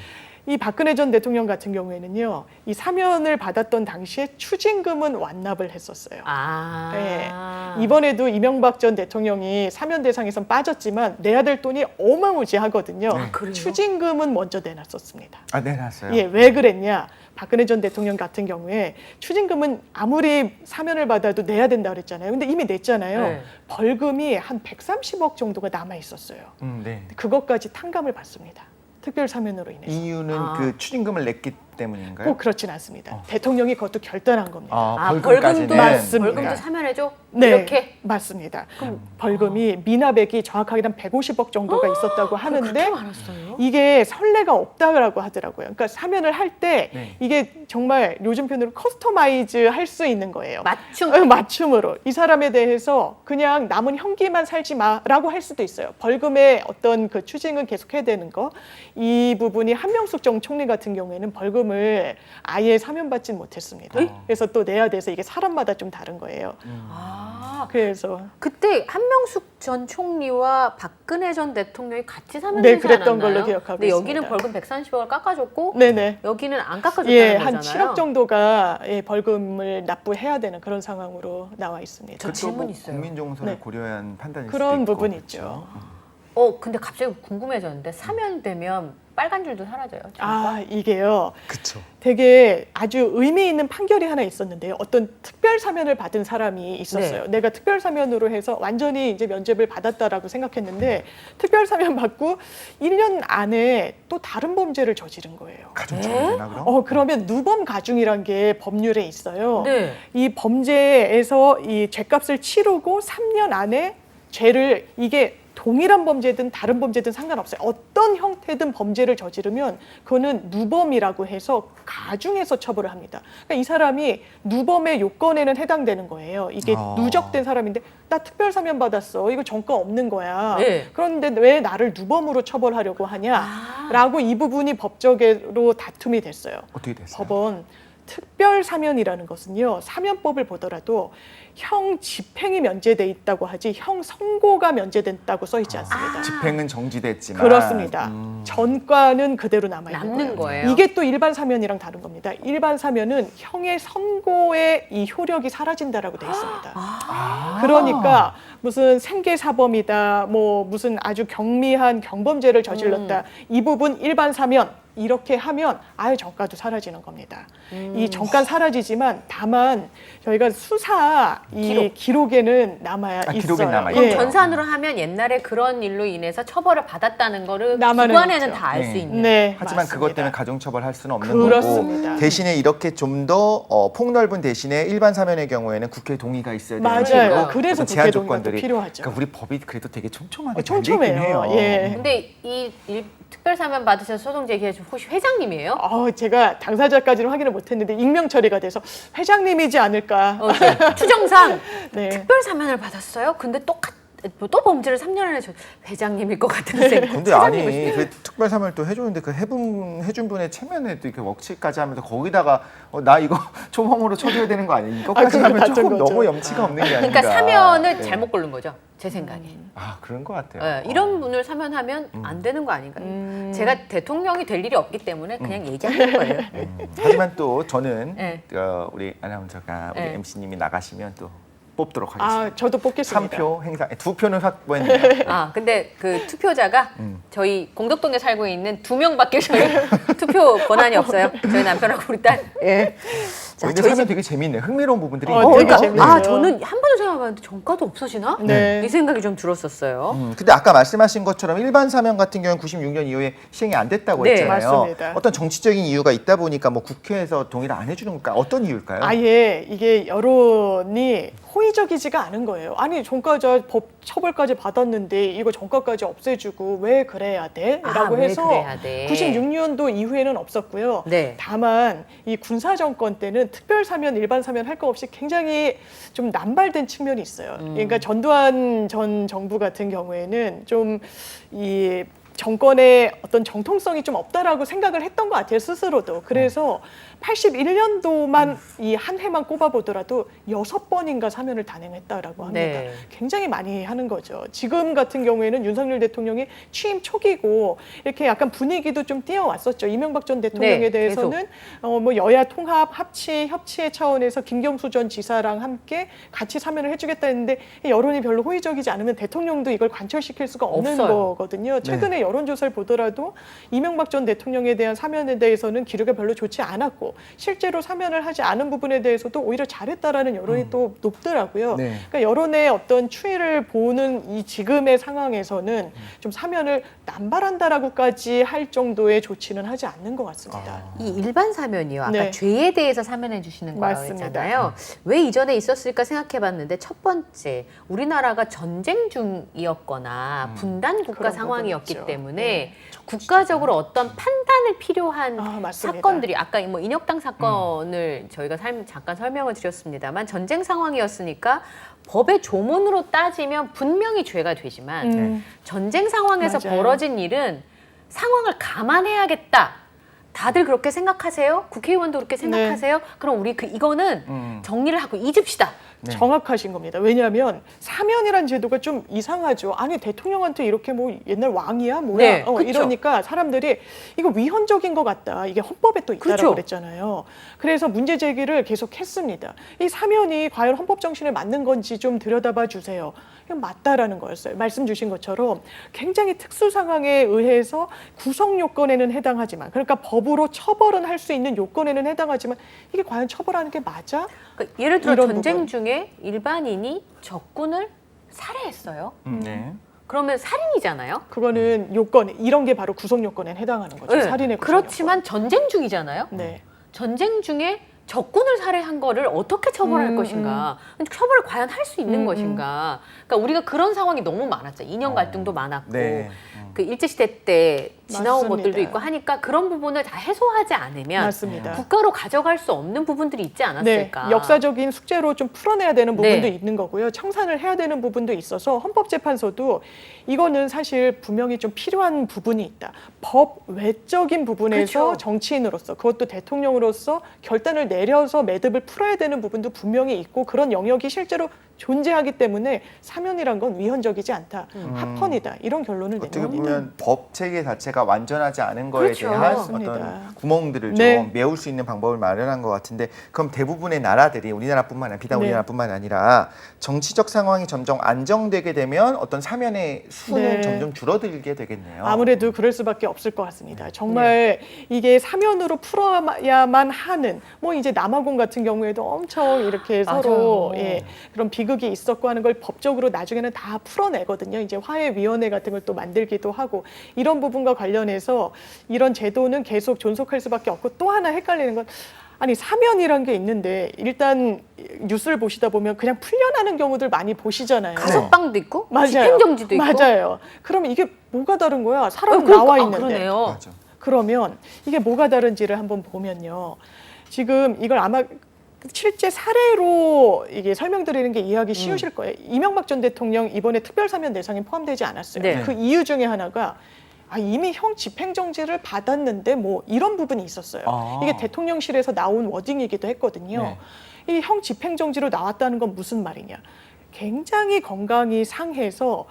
이 박근혜 전 대통령 같은 경우에는요, 이 사면을 받았던 당시에 추징금은 완납을 했었어요. 아. 네. 이번에도 이명박 전 대통령이 사면 대상에선 빠졌지만 내야 될 돈이 어마무지하거든요. 네. 그래요? 추징금은 먼저 내놨었습니다. 아, 내놨어요. 예, 왜 그랬냐? 박근혜 전 대통령 같은 경우에 추징금은 아무리 사면을 받아도 내야 된다 그랬잖아요. 근데 이미 냈잖아요. 네. 벌금이 한 130억 정도가 남아 있었어요. 네. 그것까지 탕감을 받습니다. 특별 사면으로 인해서. 이유는 아. 그 추징금을 냈기 때문인가요? 꼭 그렇진 않습니다. 대통령이 그것도 결단한 겁니다. 아, 벌금까지는. 벌금도 맞습니다. 벌금도 사면해줘? 네, 이렇게? 맞습니다. 벌금이 미납액이 정확하게 한 150억 정도가 있었다고 하는데 그렇게 많았어요? 이게 선례가 없다라고 하더라고요. 그러니까 사면을 할 때 네. 이게 정말 요즘 표현으로 커스터마이즈 할 수 있는 거예요. 맞춤. 맞춤으로 이 사람에 대해서 그냥 남은 형기만 살지 마라고 할 수도 있어요. 벌금의 어떤 그 추징은 계속해야 되는 거. 이 부분이 한명숙 전 총리 같은 경우에는 벌금을 아예 사면받진 못했습니다. 그래서 또 내야 돼서 이게 사람마다 좀 다른 거예요. 아, 그래서 그때 한명숙 전 총리와 박근혜 전 대통령이 같이 사면 네, 되지 그랬던 않았나요? 걸로 기억하고 근데 여기는 있습니다. 벌금 130억을 깎아줬고 네네. 여기는 안 깎아줬다는 예, 거잖아요. 한 7억 정도가 예, 벌금을 납부해야 되는 그런 상황으로 나와 있습니다. 저 질문 있어요. 국민 정서를 네. 고려한 판단일 그런 수도 있고, 부분 그렇죠. 있죠. 근데 갑자기 궁금해졌는데 사면되면 빨간 줄도 사라져요. 아, 이게요. 그렇죠. 되게 아주 의미 있는 판결이 하나 있었는데요. 어떤 특별 사면을 받은 사람이 있었어요. 네. 내가 특별 사면으로 해서 완전히 이제 면죄를 받았다라고 생각했는데 특별 사면 받고 1년 안에 또 다른 범죄를 저지른 거예요. 가중처벌 되나 그럼? 그러면 누범 가중이란 게 법률에 있어요. 네. 이 범죄에서 이 죄값을 치르고 3년 안에 죄를 이게 동일한 범죄든 다른 범죄든 상관없어요. 어떤 형태든 범죄를 저지르면 그거는 누범이라고 해서 가중해서 처벌을 합니다. 그러니까 이 사람이 누범의 요건에는 해당되는 거예요. 이게 누적된 사람인데 나 특별 사면 받았어. 이거 전과 없는 거야. 네. 그런데 왜 나를 누범으로 처벌하려고 하냐라고 이 부분이 법적으로 다툼이 됐어요. 어떻게 됐어요? 법원 특별 사면이라는 것은요, 사면법을 보더라도 형 집행이 면제돼 있다고 하지 형 선고가 면제됐다고 써 있지 않습니다. 집행은 정지됐지만 그렇습니다. 전과는 그대로 남아 있는 남는 거예요. 이게 또 일반 사면이랑 다른 겁니다. 일반 사면은 형의 선고의 이 효력이 사라진다라고 돼 있습니다. 그러니까 무슨 생계사범이다, 뭐 무슨 아주 경미한 경범죄를 저질렀다, 이 부분 일반 사면 이렇게 하면 아예 정가도 사라지는 겁니다. 이 정가 사라지지만 다만 저희가 수사 이 기록에는 남아야 있어요. 기록에 남아요? 그럼 예. 전산으로 하면 옛날에 그런 일로 인해서 처벌을 받았다는 거를 남아는 기관에는 있죠. 다 알 수 네. 있는. 네, 하지만 맞습니다. 그것 때문에 가중처벌할 수는 없는 그렇습니다. 거고 대신에 이렇게 좀 더 폭넓은 대신에 일반 사면의 경우에는 국회 동의가 있어야 되는 맞아요. 거고 그래서 어떤 제한 국회 동의가 또 조건들이 필요하죠. 그러니까 우리 법이 그래도 되게 촘촘하게 촘촘해요. 잘 돼 있긴 해요. 예. 근데 이 특별 사면 받으셔서 소송 제기하신 혹시 회장님이에요? 제가 당사자까지는 확인을 못했는데 익명 처리가 돼서 회장님이지 않을까. 추정상 네. 특별 사면을 받았어요. 근데 또 범죄를 3년 안에 회장님일 것 같은 생각. 근데 아니 그 특별 사면을 또 해주는데 그 해준 분의 체면에도 이렇게 웍치까지 하면서 거기다가 나 이거 초범으로 쳐줘야 되는 거 아니야? 이것까지 그건 하면 같은 조금 거죠. 너무 염치가 없는 게 아닌가. 그러니까 사면을 네. 잘못 고른 거죠. 제 생각에. 그런 것 같아요. 네, 이런 분을 사면하면 안 되는 거 아닌가요? 제가 대통령이 될 일이 없기 때문에 그냥 얘기하는 거예요. 하지만 또 저는 네. 우리 아나운서가 우리 네. MC님이 나가시면 또 뽑도록 하겠습니다. 저도 뽑겠습니다. 3표 행사 2표는 확보했네요. 근데 그 투표자가 저희 공덕동에 살고 있는 2명밖에 저희 투표 권한이 없어요. 저희 남편하고 우리 딸. 예. 자, 근데 저희 사면 집 되게 재밌네. 흥미로운 부분들이 되게 있네요. 재밌어요. 저는 한 번도 생각해봤는데 정가도 없어지나? 네. 이 생각이 좀 들었었어요. 근데 아까 말씀하신 것처럼 일반 사면 같은 경우는 96년 이후에 시행이 안 됐다고 네, 했잖아요. 맞습니다. 어떤 정치적인 이유가 있다 보니까 뭐 국회에서 동의를 안 해주는 걸까? 어떤 이유일까요? 아예 이게 여론이 호의적이지가 않은 거예요. 아니 전과자 법 처벌까지 받았는데 이거 전과까지 없애주고 왜 그래야 돼? 라고 왜 해서 그래야 돼? 96년도 이후에는 없었고요. 네. 다만 이 군사 정권 때는 특별 사면, 일반 사면 할 거 없이 굉장히 좀 남발된 측면이 있어요. 그러니까 전두환 전 정부 같은 경우에는 좀 이 정권의 어떤 정통성이 좀 없다라고 생각을 했던 것 같아요, 스스로도. 그래서 81년도만 이 한 해만 꼽아보더라도 6번인가 사면을 단행했다라고 합니다. 네. 굉장히 많이 하는 거죠. 지금 같은 경우에는 윤석열 대통령이 취임 초기고 이렇게 약간 분위기도 좀 띄어왔었죠. 이명박 전 대통령에 네, 대해서는 뭐 여야 통합, 협치의 차원에서 김경수 전 지사랑 함께 같이 사면을 해주겠다 했는데 여론이 별로 호의적이지 않으면 대통령도 이걸 관철시킬 수가 없는 없어요. 거거든요. 최근에 여론조사를 보더라도 이명박 전 대통령에 대한 사면에 대해서는 기류가 별로 좋지 않았고 실제로 사면을 하지 않은 부분에 대해서도 오히려 잘했다라는 여론이 또 높더라고요. 네. 그러니까 여론의 어떤 추이를 보는 이 지금의 상황에서는 좀 사면을 남발한다라고까지 할 정도의 조치는 하지 않는 것 같습니다. 이 일반 사면이요. 아까 네. 죄에 대해서 사면해 주시는 거라고 맞습니다. 했잖아요. 왜 이전에 있었을까 생각해봤는데 첫 번째, 우리나라가 전쟁 중이었거나 분단 국가 그런 상황이었기 부분이 있죠. 때문에 네. 국가적으로 어떤 판단을 필요한 아, 맞습니다. 사건들이 아까 뭐 인혁당 사건을 저희가 잠깐 설명을 드렸습니다만 전쟁 상황이었으니까 법의 조문으로 따지면 분명히 죄가 되지만 전쟁 상황에서 맞아요. 벌어진 일은 상황을 감안해야겠다. 다들 그렇게 생각하세요? 국회의원도 그렇게 생각하세요? 그럼 우리 이거는 정리를 하고 잊읍시다. 네. 정확하신 겁니다. 왜냐하면 사면이란 제도가 좀 이상하죠. 아니 대통령한테 이렇게 뭐 옛날 왕이야 뭐야 네, 그쵸. 이러니까 사람들이 이거 위헌적인 것 같다. 이게 헌법에 또 있다라고 그쵸. 그랬잖아요. 그래서 문제 제기를 계속 했습니다. 이 사면이 과연 헌법 정신에 맞는 건지 좀 들여다봐 주세요. 이건 맞다라는 거였어요. 말씀 주신 것처럼 굉장히 특수 상황에 의해서 구성 요건에는 해당하지만 그러니까 법으로 처벌은 할 수 있는 요건에는 해당하지만 이게 과연 처벌하는 게 맞아? 그러니까 예를 들어 이런 전쟁 부분. 중에 일반인이 적군을 살해했어요. 네. 그러면 살인이잖아요. 그거는 요건 이런 게 바로 구성 요건에 해당하는 거죠. 네. 살인의 구성 그렇지만 전쟁 중이잖아요. 요건. 네. 전쟁 중에 적군을 살해한 거를 어떻게 처벌할 것인가? 처벌을 과연 할 수 있는 것인가? 그러니까 우리가 그런 상황이 너무 많았죠. 이념 갈등도 많았고 네. 그 일제시대 때 지나온 맞습니다. 것들도 있고 하니까 그런 부분을 다 해소하지 않으면 맞습니다. 국가로 가져갈 수 없는 부분들이 있지 네, 않았을까? 역사적인 숙제로 좀 풀어내야 되는 부분도 네. 있는 거고요. 청산을 해야 되는 부분도 있어서 헌법재판소도 이거는 사실 분명히 좀 필요한 부분이 있다. 법 외적인 부분에서 그렇죠. 정치인으로서 그것도 대통령으로서 결단을 내려서 매듭을 풀어야 되는 부분도 분명히 있고 그런 영역이 실제로 존재하기 때문에 사면이란 건 위헌적이지 않다. 합헌이다. 이런 결론을 어떻게 내는 겁니다. 보면 법 체계 자체가 완전하지 않은 거에 그렇죠. 대한 맞습니다. 어떤 구멍들을 네. 좀 메울 수 있는 방법을 마련한 것 같은데 그럼 대부분의 나라들이 우리나라뿐만 아니라 비단 네. 우리나라뿐만 아니라 정치적 상황이 점점 안정되게 되면 어떤 사면의 수는 네. 점점 줄어들게 되겠네요. 아무래도 그럴 수밖에 없을 것 같습니다. 정말 이게 사면으로 풀어야만 하는 뭐 이제 남아공 같은 경우에도 엄청 이렇게 서로 맞아요. 예, 그런 비극이 있었고 하는 걸 법적으로 나중에는 다 풀어내거든요. 이제 화해위원회 같은 걸 또 만들기도 하고 이런 부분과 관련해서 이런 제도는 계속 존속할 수밖에 없고 또 하나 헷갈리는 건 아니 사면이란 게 있는데 일단 뉴스를 보시다 보면 그냥 풀려나는 경우들 많이 보시잖아요. 가석방도 있고 맞아요. 집행정지도 있고 맞아요. 그러면 이게 뭐가 다른 거야? 사람 그러니까, 나와 있는데. 그러네요. 맞아. 그러면 이게 뭐가 다른지를 한번 보면요. 지금 이걸 아마 실제 사례로 이게 설명드리는 게 이해하기 쉬우실 거예요. 이명박 전 대통령 이번에 특별사면 대상에 포함되지 않았어요. 네. 그 이유 중에 하나가 이미 형 집행정지를 받았는데 뭐 이런 부분이 있었어요. 아. 이게 대통령실에서 나온 워딩이기도 했거든요. 이 형 집행정지로 나왔다는 건 무슨 말이냐. 굉장히 건강이 상해서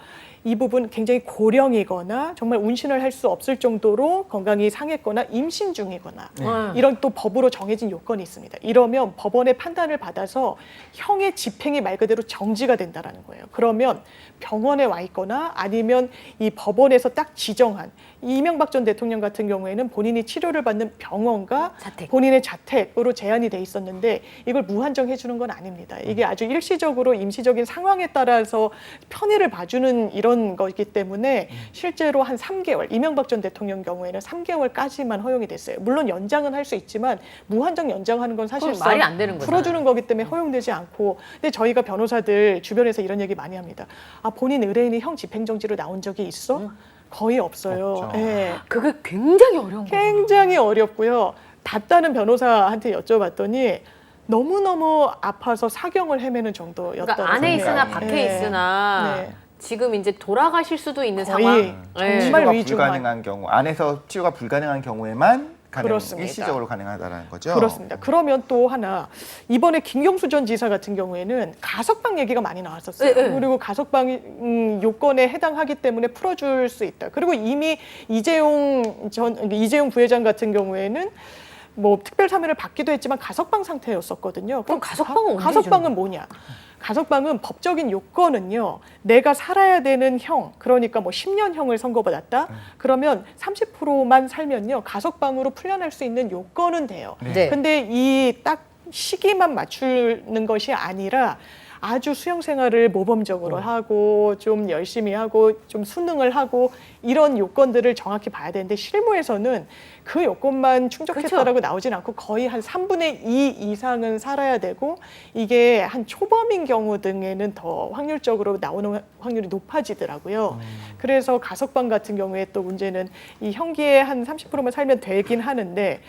이 부분 굉장히 고령이거나 정말 운신을 할 수 없을 정도로 건강이 상했거나 임신 중이거나 이런 또 법으로 정해진 요건이 있습니다. 이러면 법원의 판단을 받아서 형의 집행이 말 그대로 정지가 된다라는 거예요. 그러면 병원에 와 있거나 아니면 이 법원에서 딱 지정한 이명박 전 대통령 같은 경우에는 본인이 치료를 받는 병원과 자택. 본인의 자택으로 제한이 돼 있었는데 이걸 무한정 해주는 건 아닙니다. 이게 아주 일시적으로 임시적인 상황에 따라서 편의를 봐주는 이런 거기 때문에 실제로 한 3개월, 이명박 전 대통령 경우에는 3개월까지만 허용이 됐어요. 물론 연장은 할 수 있지만 무한정 연장하는 건 사실상 말이 안 되는 거잖아요. 풀어주는 거기 때문에 허용되지 않고 근데 저희가 변호사들 주변에서 이런 얘기 많이 합니다. 본인 의뢰인이 형 집행정지로 나온 적이 있어? 거의 없어요. 없죠. 예. 그게 굉장히 어려운 거예요. 굉장히 어렵고요. 답다는 변호사한테 여쭤봤더니 너무너무 아파서 사경을 헤매는 정도였더라고요. 그러니까 안에 있으나 네. 밖에 네. 있으나 네. 지금 이제 돌아가실 수도 있는 거의 상황. 정말 치료가 위중한. 불가능한 경우, 안에서 치료가 불가능한 경우에만 그렇습니다. 일시적으로 가능하다는 거죠. 그렇습니다. 그러면 또 하나 이번에 김경수 전 지사 같은 경우에는 가석방 얘기가 많이 나왔었어요. 네, 네. 그리고 가석방 요건에 해당하기 때문에 풀어줄 수 있다. 그리고 이미 이재용 부회장 같은 경우에는 뭐 특별 사면을 받기도 했지만 가석방 상태였었거든요. 그럼 가석방은 언제 가석방은 주는 뭐냐? 가석방은 법적인 요건은요. 내가 살아야 되는 형, 그러니까 뭐 10년형을 선고받았다. 그러면 30%만 살면요. 가석방으로 풀려날 수 있는 요건은 돼요. 네. 근데 이 딱 시기만 맞추는 것이 아니라 아주 수영 생활을 모범적으로 하고 좀 열심히 하고 좀 수능을 하고 이런 요건들을 정확히 봐야 되는데 실무에서는 그 요건만 충족했다라고 나오진 않고 거의 한 3분의 2 이상은 살아야 되고 이게 한 초범인 경우 등에는 더 확률적으로 나오는 확률이 높아지더라고요. 그래서 가석방 같은 경우에 또 문제는 이 형기의 한 30%만 살면 되긴 하는데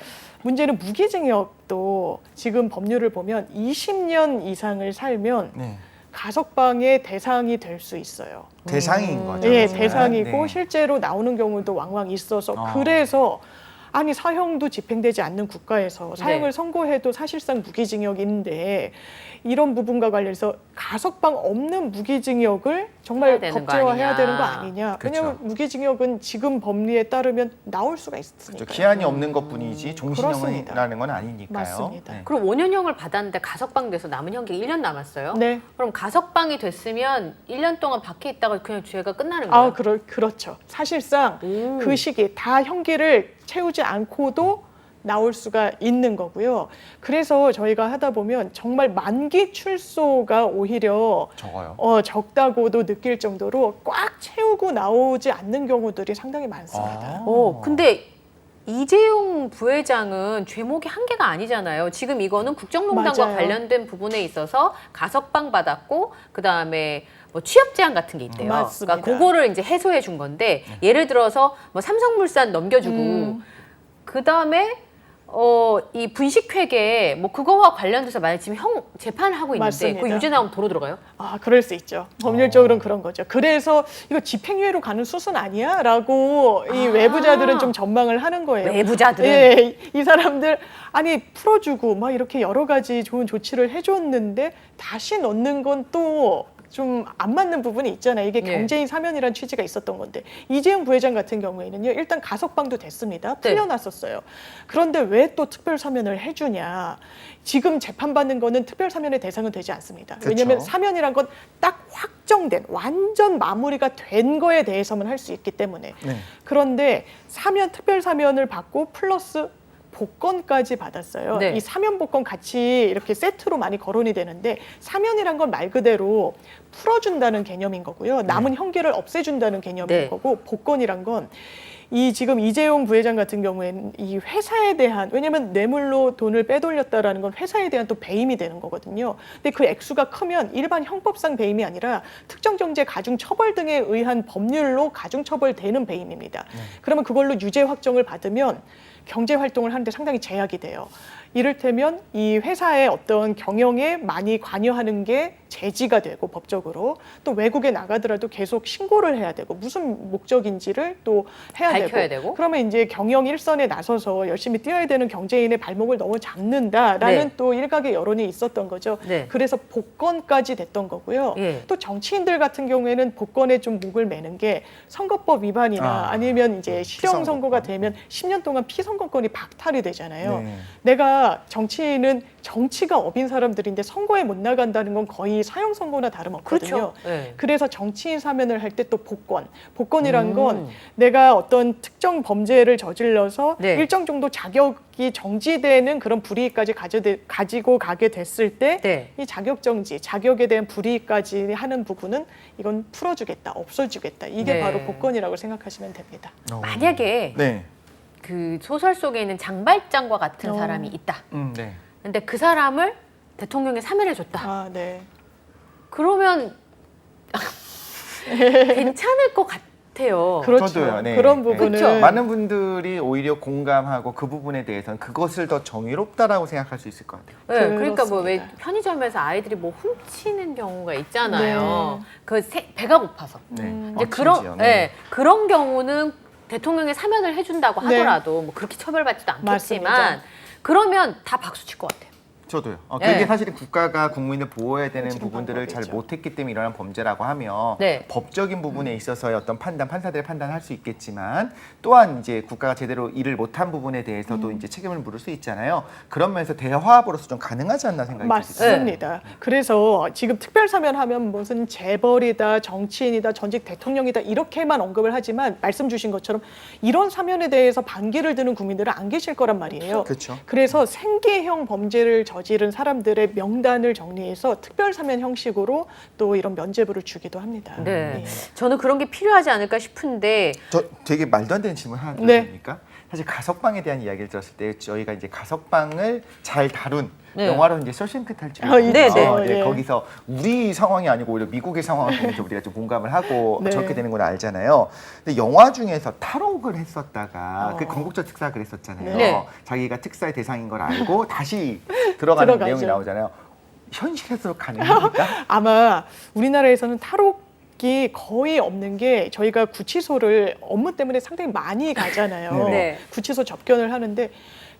문제는 무기징역도 지금 법률을 보면 20년 이상을 살면 네. 가석방의 대상이 될 수 있어요. 대상인 거죠. 예, 그러면. 대상이고 네. 실제로 나오는 경우도 왕왕 있어서 어. 그래서 아니 사형도 집행되지 않는 국가에서 사형을 네. 선고해도 사실상 무기징역인데 이런 부분과 관련해서 가석방 없는 무기징역을 정말 해야 되는 거 법제화해야 아니냐. 되는 거 아니냐. 왜냐하면 그렇죠. 무기징역은 지금 법리에 따르면 나올 수가 있으니까. 그렇죠. 기한이 없는 것뿐이지 종신형이라는 건 아니니까요. 맞습니다. 네. 그럼 5년형을 받았는데 가석방 돼서 남은 형기가 1년 남았어요? 네. 그럼 가석방이 됐으면 1년 동안 밖에 있다가 그냥 죄가 끝나는 거예요? 아, 그렇죠. 사실상 그 시기 다 형기를 채우지 않고도 나올 수가 있는 거고요. 그래서 저희가 하다 보면 정말 만기 출소가 오히려 적어요. 적다고도 느낄 정도로 꽉 채우고 나오지 않는 경우들이 상당히 많습니다. 근데 이재용 부회장은 죄목이 한 개가 아니잖아요. 지금 이거는 국정농단과 맞아요. 관련된 부분에 있어서 가석방 받았고 그다음에 뭐 취업 제한 같은 게 있대요. 맞습니다. 그러니까 그거를 이제 해소해 준 건데 예를 들어서 뭐 삼성물산 넘겨주고 그다음에 이 분식회계 뭐 그거와 관련돼서 만약 지금 형 재판을 하고 있는데 맞습니다. 그 유죄 나오면 도로 들어가요? 아, 그럴 수 있죠. 법률적으로는 그런 거죠. 그래서 이거 집행유예로 가는 수순 아니야? 라고 이 외부자들은 좀 전망을 하는 거예요. 외부자들은? 예, 이 사람들 아니 풀어주고 막 이렇게 여러 가지 좋은 조치를 해줬는데 다시 넣는 건 또 좀 안 맞는 부분이 있잖아요. 이게 네. 경제인 사면이라는 취지가 있었던 건데 이재용 부회장 같은 경우에는요. 일단 가석방도 됐습니다. 풀려났었어요. 그런데 왜 또 특별 사면을 해주냐. 지금 재판받는 거는 특별 사면의 대상은 되지 않습니다. 그쵸. 왜냐하면 사면이란 건 딱 확정된 완전 마무리가 된 거에 대해서만 할 수 있기 때문에 네. 그런데 사면 특별 사면을 받고 플러스 복권까지 받았어요. 네. 이 사면 복권 같이 이렇게 세트로 많이 거론이 되는데 사면이란 건 말 그대로 풀어준다는 개념인 거고요. 남은 형기를 없애준다는 개념인 네. 거고 복권이란 건 이 지금 이재용 부회장 같은 경우에는 이 회사에 대한 왜냐하면 뇌물로 돈을 빼돌렸다라는 건 회사에 대한 또 배임이 되는 거거든요. 근데 그 액수가 크면 일반 형법상 배임이 아니라 특정경제 가중처벌 등에 의한 법률로 가중처벌되는 배임입니다. 그러면 그걸로 유죄 확정을 받으면 경제 활동을 하는데 상당히 제약이 돼요. 이를테면 이 회사의 어떤 경영에 많이 관여하는 게 제지가 되고 법적으로 또 외국에 나가더라도 계속 신고를 해야 되고 무슨 목적인지를 또 해야 밝혀야 되고. 그러면 이제 경영 일선에 나서서 열심히 뛰어야 되는 경제인의 발목을 너무 잡는다라는 네. 또 일각의 여론이 있었던 거죠. 네. 그래서 복권까지 됐던 거고요. 예. 또 정치인들 같은 경우에는 복권에 좀 목을 매는 게 선거법 위반이나 아니면 이제 실형 선고가 되면 10년 동안 피선거권이 박탈이 되잖아요. 네. 내가 정치인은 정치가 업인 사람들인데 선거에 못 나간다는 건 거의 사형 선고나 다름없거든요. 그렇죠. 네. 그래서 정치인 사면을 할 때 또 복권이란 건 내가 어떤 특정 범죄를 저질러서 네. 일정 정도 자격이 정지되는 그런 불이익까지 가지고 가게 됐을 때 네. 이 자격 정지, 자격에 대한 불이익까지 하는 부분은 이건 풀어주겠다, 없어주겠다. 이게 네. 바로 복권이라고 생각하시면 됩니다. 만약에 네. 그 소설 속에 있는 장발장과 같은 사람이 있다. 네. 근데 그 사람을 대통령에 사면해줬다. 아, 네. 그러면 괜찮을 것 같아 같아요. 그렇죠. 저도요, 네. 그런 네. 부분은 그쵸? 많은 분들이 오히려 공감하고 그 부분에 대해서는 그것을 더 정의롭다라고 생각할 수 있을 것 같아요. 네, 그러니까 뭐 왜 그렇습니다. 편의점에서 아이들이 뭐 훔치는 경우가 있잖아요. 배가 고파서. 네. 이제 심지어, 네, 그런 경우는 대통령이 사면을 해준다고 네. 하더라도 뭐 그렇게 처벌받지도 않겠지만 맞습니다. 그러면 다 박수 칠 것 같아요. 저도요. 네. 그게 사실은 국가가 국민을 보호해야 되는 지금 부분들을 잘 방법이죠. 못했기 때문에 일어난 범죄라고 하면 네. 법적인 부분에 있어서의 어떤 판단, 판사들의 판단할 수 있겠지만 또한 이제 국가가 제대로 일을 못한 부분에 대해서도 이제 책임을 물을 수 있잖아요. 그런 면에서 대화합으로서 좀 가능하지 않나 생각이 들어요. 맞습니다. 그래서 지금 특별사면하면 무슨 재벌이다, 정치인이다, 전직 대통령이다 이렇게만 언급을 하지만 말씀 주신 것처럼 이런 사면에 대해서 반기를 드는 국민들은 안 계실 거란 말이에요. 그렇죠. 그래서 생계형 범죄를 저지른 사람들의 명단을 정리해서 특별사면 형식으로 또 이런 면죄부를 주기도 합니다. 네. 예. 저는 그런 게 필요하지 않을까 싶은데 저 되게 말도 안 되는 질문 하나 네. 드려도 됩니까? 사실 가석방에 대한 이야기를 들었을 때 저희가 이제 가석방을 잘 다룬 네. 영화로 이제 쇼생크 탈출이 네, 네. 예. 거기서 우리 상황이 아니고 오히려 미국의 상황을 보면서 우리가 좀 공감을 하고 네. 저렇게 되는 걸 알잖아요. 근데 영화 중에서 탈옥을 했었다가 그 건국절 특사가 그랬었잖아요. 네. 자기가 특사의 대상인 걸 알고 다시 들어가는 들어가죠. 내용이 나오잖아요. 현실에서 가능합니까? 아마 우리나라에서는 탈옥이 거의 없는 게 저희가 구치소를 업무 때문에 상당히 많이 가잖아요. 네. 구치소 접견을 하는데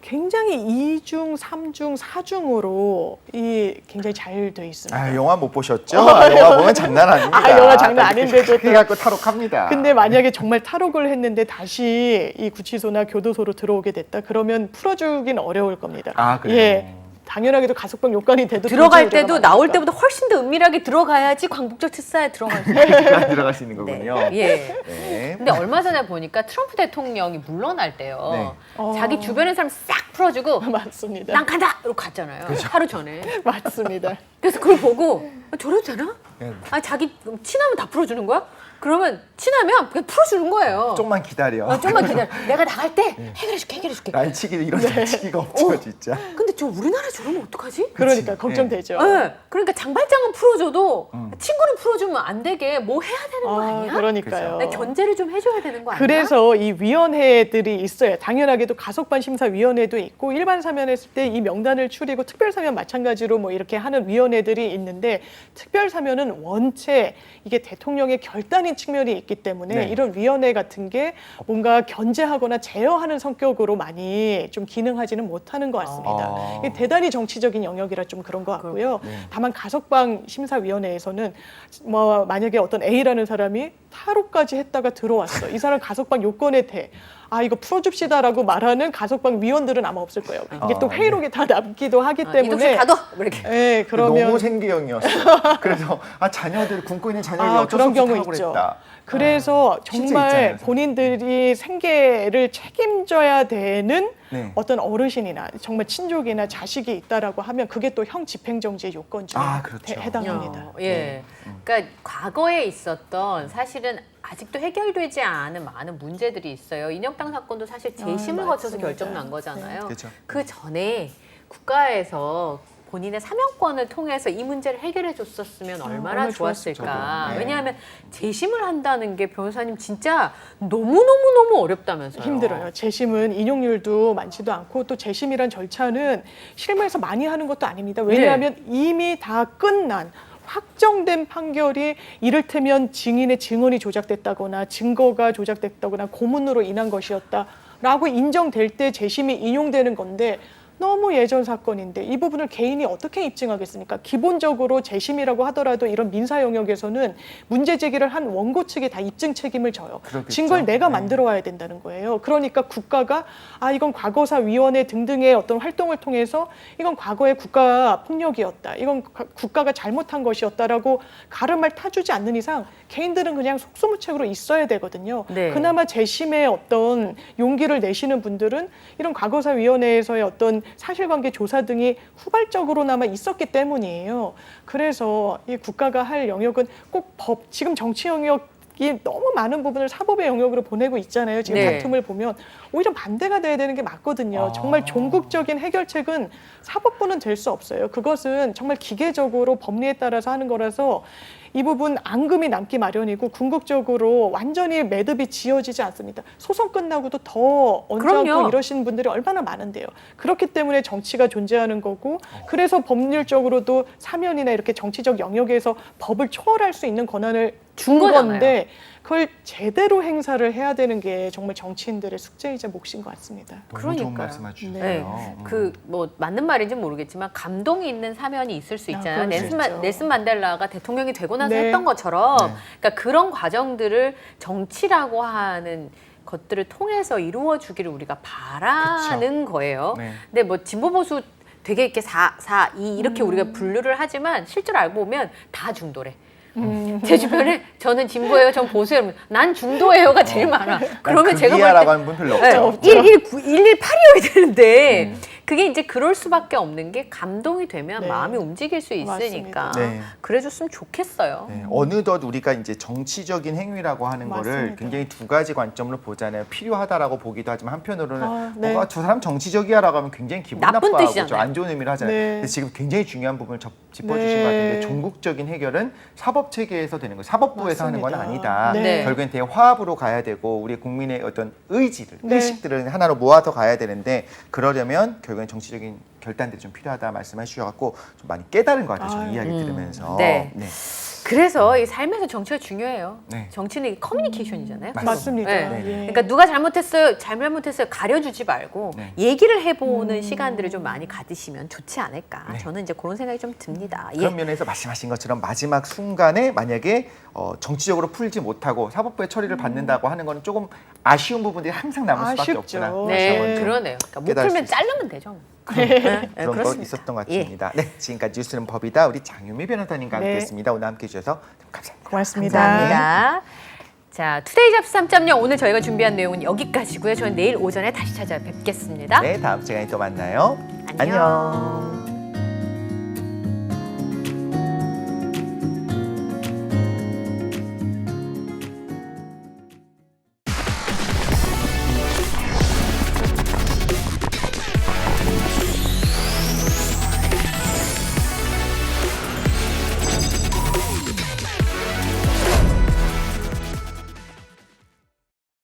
굉장히 2중, 3중, 4중으로 이 굉장히 잘 돼 있습니다. 아, 영화 못 보셨죠? 영화 보면 장난 아닙니다. 아, 영화 장난 아닌데도 크게 갖고 탈옥합니다. 근데 만약에 정말 탈옥을 했는데 다시 이 구치소나 교도소로 들어오게 됐다 그러면 풀어주긴 어려울 겁니다. 아, 그래요? 예. 당연하게도 가석방 요건이 돼도 들어갈 도저히 때도 우려가 나올 많으니까. 때보다 훨씬 더 은밀하게 들어가야지 광복절 특사에 들어갈 수 있어요. 들어갈 수 있는 거군요. 네. 예. 네. 근데 얼마 전에 보니까 트럼프 대통령이 물러날 때요. 네. 자기 주변의 사람 싹 풀어주고 맞습니다. 난 간다! 이러고 갔잖아요. 하루 전에. 맞습니다. 그래서 그걸 보고 저래도 되나? 네. 아 자기 친하면 다 풀어주는 거야? 그러면 친하면 그냥 풀어주는 거예요. 좀만 기다려. 좀만 기다려. 내가 나갈 때 해결해줄게. 난치기 이런 난치기가 없죠, 진짜. 근데 저 우리나라 저러면 어떡하지? 그러니까 걱정되죠. 네. 그러니까 장발장은 풀어줘도 친구는 풀어주면 안 되게 뭐 해야 되는 거 아니야? 그러니까요. 네, 견제를 좀 해줘야 되는 거 아니야? 그래서 이 위원회들이 있어요. 당연하게도 가석방 심사위원회도 있고 일반 사면했을 때 이 명단을 추리고 특별 사면 마찬가지로 뭐 이렇게 하는 위원회들이 있는데 특별 사면은 원체 이게 대통령의 결단인 측면이 있기 때문에 네. 이런 위원회 같은 게 뭔가 견제하거나 제어하는 성격으로 많이 좀 기능하지는 못하는 것 같습니다. 아. 이게 대단히 정치적인 영역이라 좀 그런 것 같고요. 다만 가석방 심사위원회에서는 뭐 만약에 어떤 A라는 사람이 탈옥까지 했다가 들어왔어. 이 사람 가석방 요건에 대해 아 이거 풀어줍시다라고 말하는 가석방 위원들은 아마 없을 거예요. 이게 또 회의록에 다 남기도 하기 이동식 때문에 가둬! 뭐 이렇게. 네, 그러면 너무 생계형이었어. 그래서 자녀들 굶고 있는 자녀를 어쩔 수 그런 없이 경우 타고 있죠. 그랬다. 그래서 실제 정말 있잖아요. 본인들이 생계를 책임져야 되는 네. 어떤 어르신이나 정말 친족이나 자식이 있다라고 하면 그게 또 형 집행정지의 요건 중에 그렇죠. 해당합니다. 예. 그러니까 과거에 있었던 사실은 아직도 해결되지 않은 많은 문제들이 있어요. 인혁당 사건도 사실 재심을 거쳐서 맞습니다. 결정 난 거잖아요. 그렇죠. 그 전에 국가에서 본인의 사면권을 통해서 이 문제를 해결해 줬었으면 얼마나 얼마나 좋았을까. 좋았을까요. 네. 왜냐하면 재심을 한다는 게 변호사님 진짜 너무너무너무 어렵다면서요. 힘들어요. 재심은 인용률도 많지도 않고 또 재심이란 절차는 실무에서 많이 하는 것도 아닙니다. 왜냐하면 이미 다 끝난 확정된 판결이 이를테면 증인의 증언이 조작됐다거나 증거가 조작됐다거나 고문으로 인한 것이었다라고 인정될 때 재심이 인용되는 건데 너무 예전 사건인데 이 부분을 개인이 어떻게 입증하겠습니까? 기본적으로 재심이라고 하더라도 이런 민사 영역에서는 문제 제기를 한 원고 측이 다 입증 책임을 져요. 그렇겠죠. 증거를 내가 네. 만들어 와야 된다는 거예요. 그러니까 국가가 이건 과거사 위원회 등등의 어떤 활동을 통해서 이건 과거의 국가 폭력이었다. 이건 국가가 잘못한 것이었다라고 가름을 타주지 않는 이상 개인들은 그냥 속수무책으로 있어야 되거든요. 네. 그나마 재심의 어떤 용기를 내시는 분들은 이런 과거사 위원회에서의 어떤 사실관계 조사 등이 후발적으로나마 있었기 때문이에요. 그래서 이 국가가 할 영역은 꼭 지금 정치 영역 정치적이 너무 많은 부분을 사법의 영역으로 보내고 있잖아요. 지금 네. 다툼을 보면 오히려 반대가 돼야 되는 게 맞거든요. 정말 종국적인 해결책은 사법부는 될 수 없어요. 그것은 정말 기계적으로 법리에 따라서 하는 거라서 이 부분 앙금이 남기 마련이고 궁극적으로 완전히 매듭이 지어지지 않습니다. 소송 끝나고도 더 얹어갖고 그럼요. 이러시는 분들이 얼마나 많은데요. 그렇기 때문에 정치가 존재하는 거고 그래서 법률적으로도 사면이나 이렇게 정치적 영역에서 법을 초월할 수 있는 권한을 준 거잖아요. 건데 그걸 제대로 행사를 해야 되는 게 정말 정치인들의 숙제이자 몫인 것 같습니다. 너무 좋은 그러니까요. 말씀 해주셨어요. 네. 그 뭐 맞는 말인지 모르겠지만 감동이 있는 사면이 있을 수 있잖아요. 그럴 수 있죠. 넬슨 만델라가 대통령이 되고 나서 네. 했던 것처럼 네. 그러니까 그런 과정들을 정치라고 하는 것들을 통해서 이루어 주기를 우리가 바라는 거예요. 네. 근데 뭐 진보 보수 되게 이렇게 4, 2 이렇게 우리가 분류를 하지만 실제로 알고 보면 다 중도래. 제 주변에 저는 진보예요, 전 보수예요. 난 중도예요가 제일 많아. 그러면 제가 볼 극이야라고 때 하는 분 별로 없죠. 118이어야 되는데 그게 이제 그럴 수밖에 없는 게 감동이 되면 네. 마음이 움직일 수 있으니까 맞습니다. 네. 그래줬으면 좋겠어요. 네, 어느덧 우리가 이제 정치적인 행위라고 하는 거를 맞습니다. 굉장히 두 가지 관점으로 보잖아요. 필요하다라고 보기도 하지만 한편으로는 네. 저 사람 정치적이야라고 하면 굉장히 기분 나쁜 나빠하고 뜻이잖아요. 좀 안 좋은 의미를 하잖아요. 네. 근데 지금 굉장히 중요한 부분을 짚어주신 네. 것 같은데 종국적인 해결은 사법 체계에서 되는 거예요. 사법부에서 하는 건 맞습니다. 아니다. 네. 결국엔 대화합으로 가야 되고 우리 국민의 어떤 의지를, 네. 의식들을 하나로 모아서 가야 되는데 그러려면 결국엔 정치적인 결단들이 좀 필요하다 말씀해 주셔갖고 좀 많이 깨달은 것 같아요. 저는 이야기 들으면서. 네. 네. 그래서 이 삶에서 정치가 중요해요. 네. 정치는 이 커뮤니케이션이잖아요. 맞습니다. 네. 예. 그러니까 누가 잘못했어요 가려주지 말고 네. 얘기를 해보는 시간들을 좀 많이 가지시면 좋지 않을까. 네. 저는 이제 그런 생각이 좀 듭니다. 그런 면에서 말씀하신 것처럼 마지막 순간에 만약에 정치적으로 풀지 못하고 사법부의 처리를 받는다고 하는 건 조금 아쉬운 부분들이 항상 남을 수밖에 아쉽죠. 없구나. 네, 다시 한번 좀 그러네요. 그러니까 못 깨달을 풀면 수 있어요. 자르면 되죠. 그런 거 그렇습니다. 있었던 것 예. 같습니다. 네, 지금까지 뉴스는 법이다 우리 장유미 변호사님과 네. 함께했습니다. 오늘 함께해 주셔서 감사합니다. 고맙습니다. 감사합니다. 자, 투데이 잡스 3.0 오늘 저희가 준비한 내용은 여기까지고요. 저는 내일 오전에 다시 찾아뵙겠습니다. 네, 다음 시간에 또 만나요. 안녕.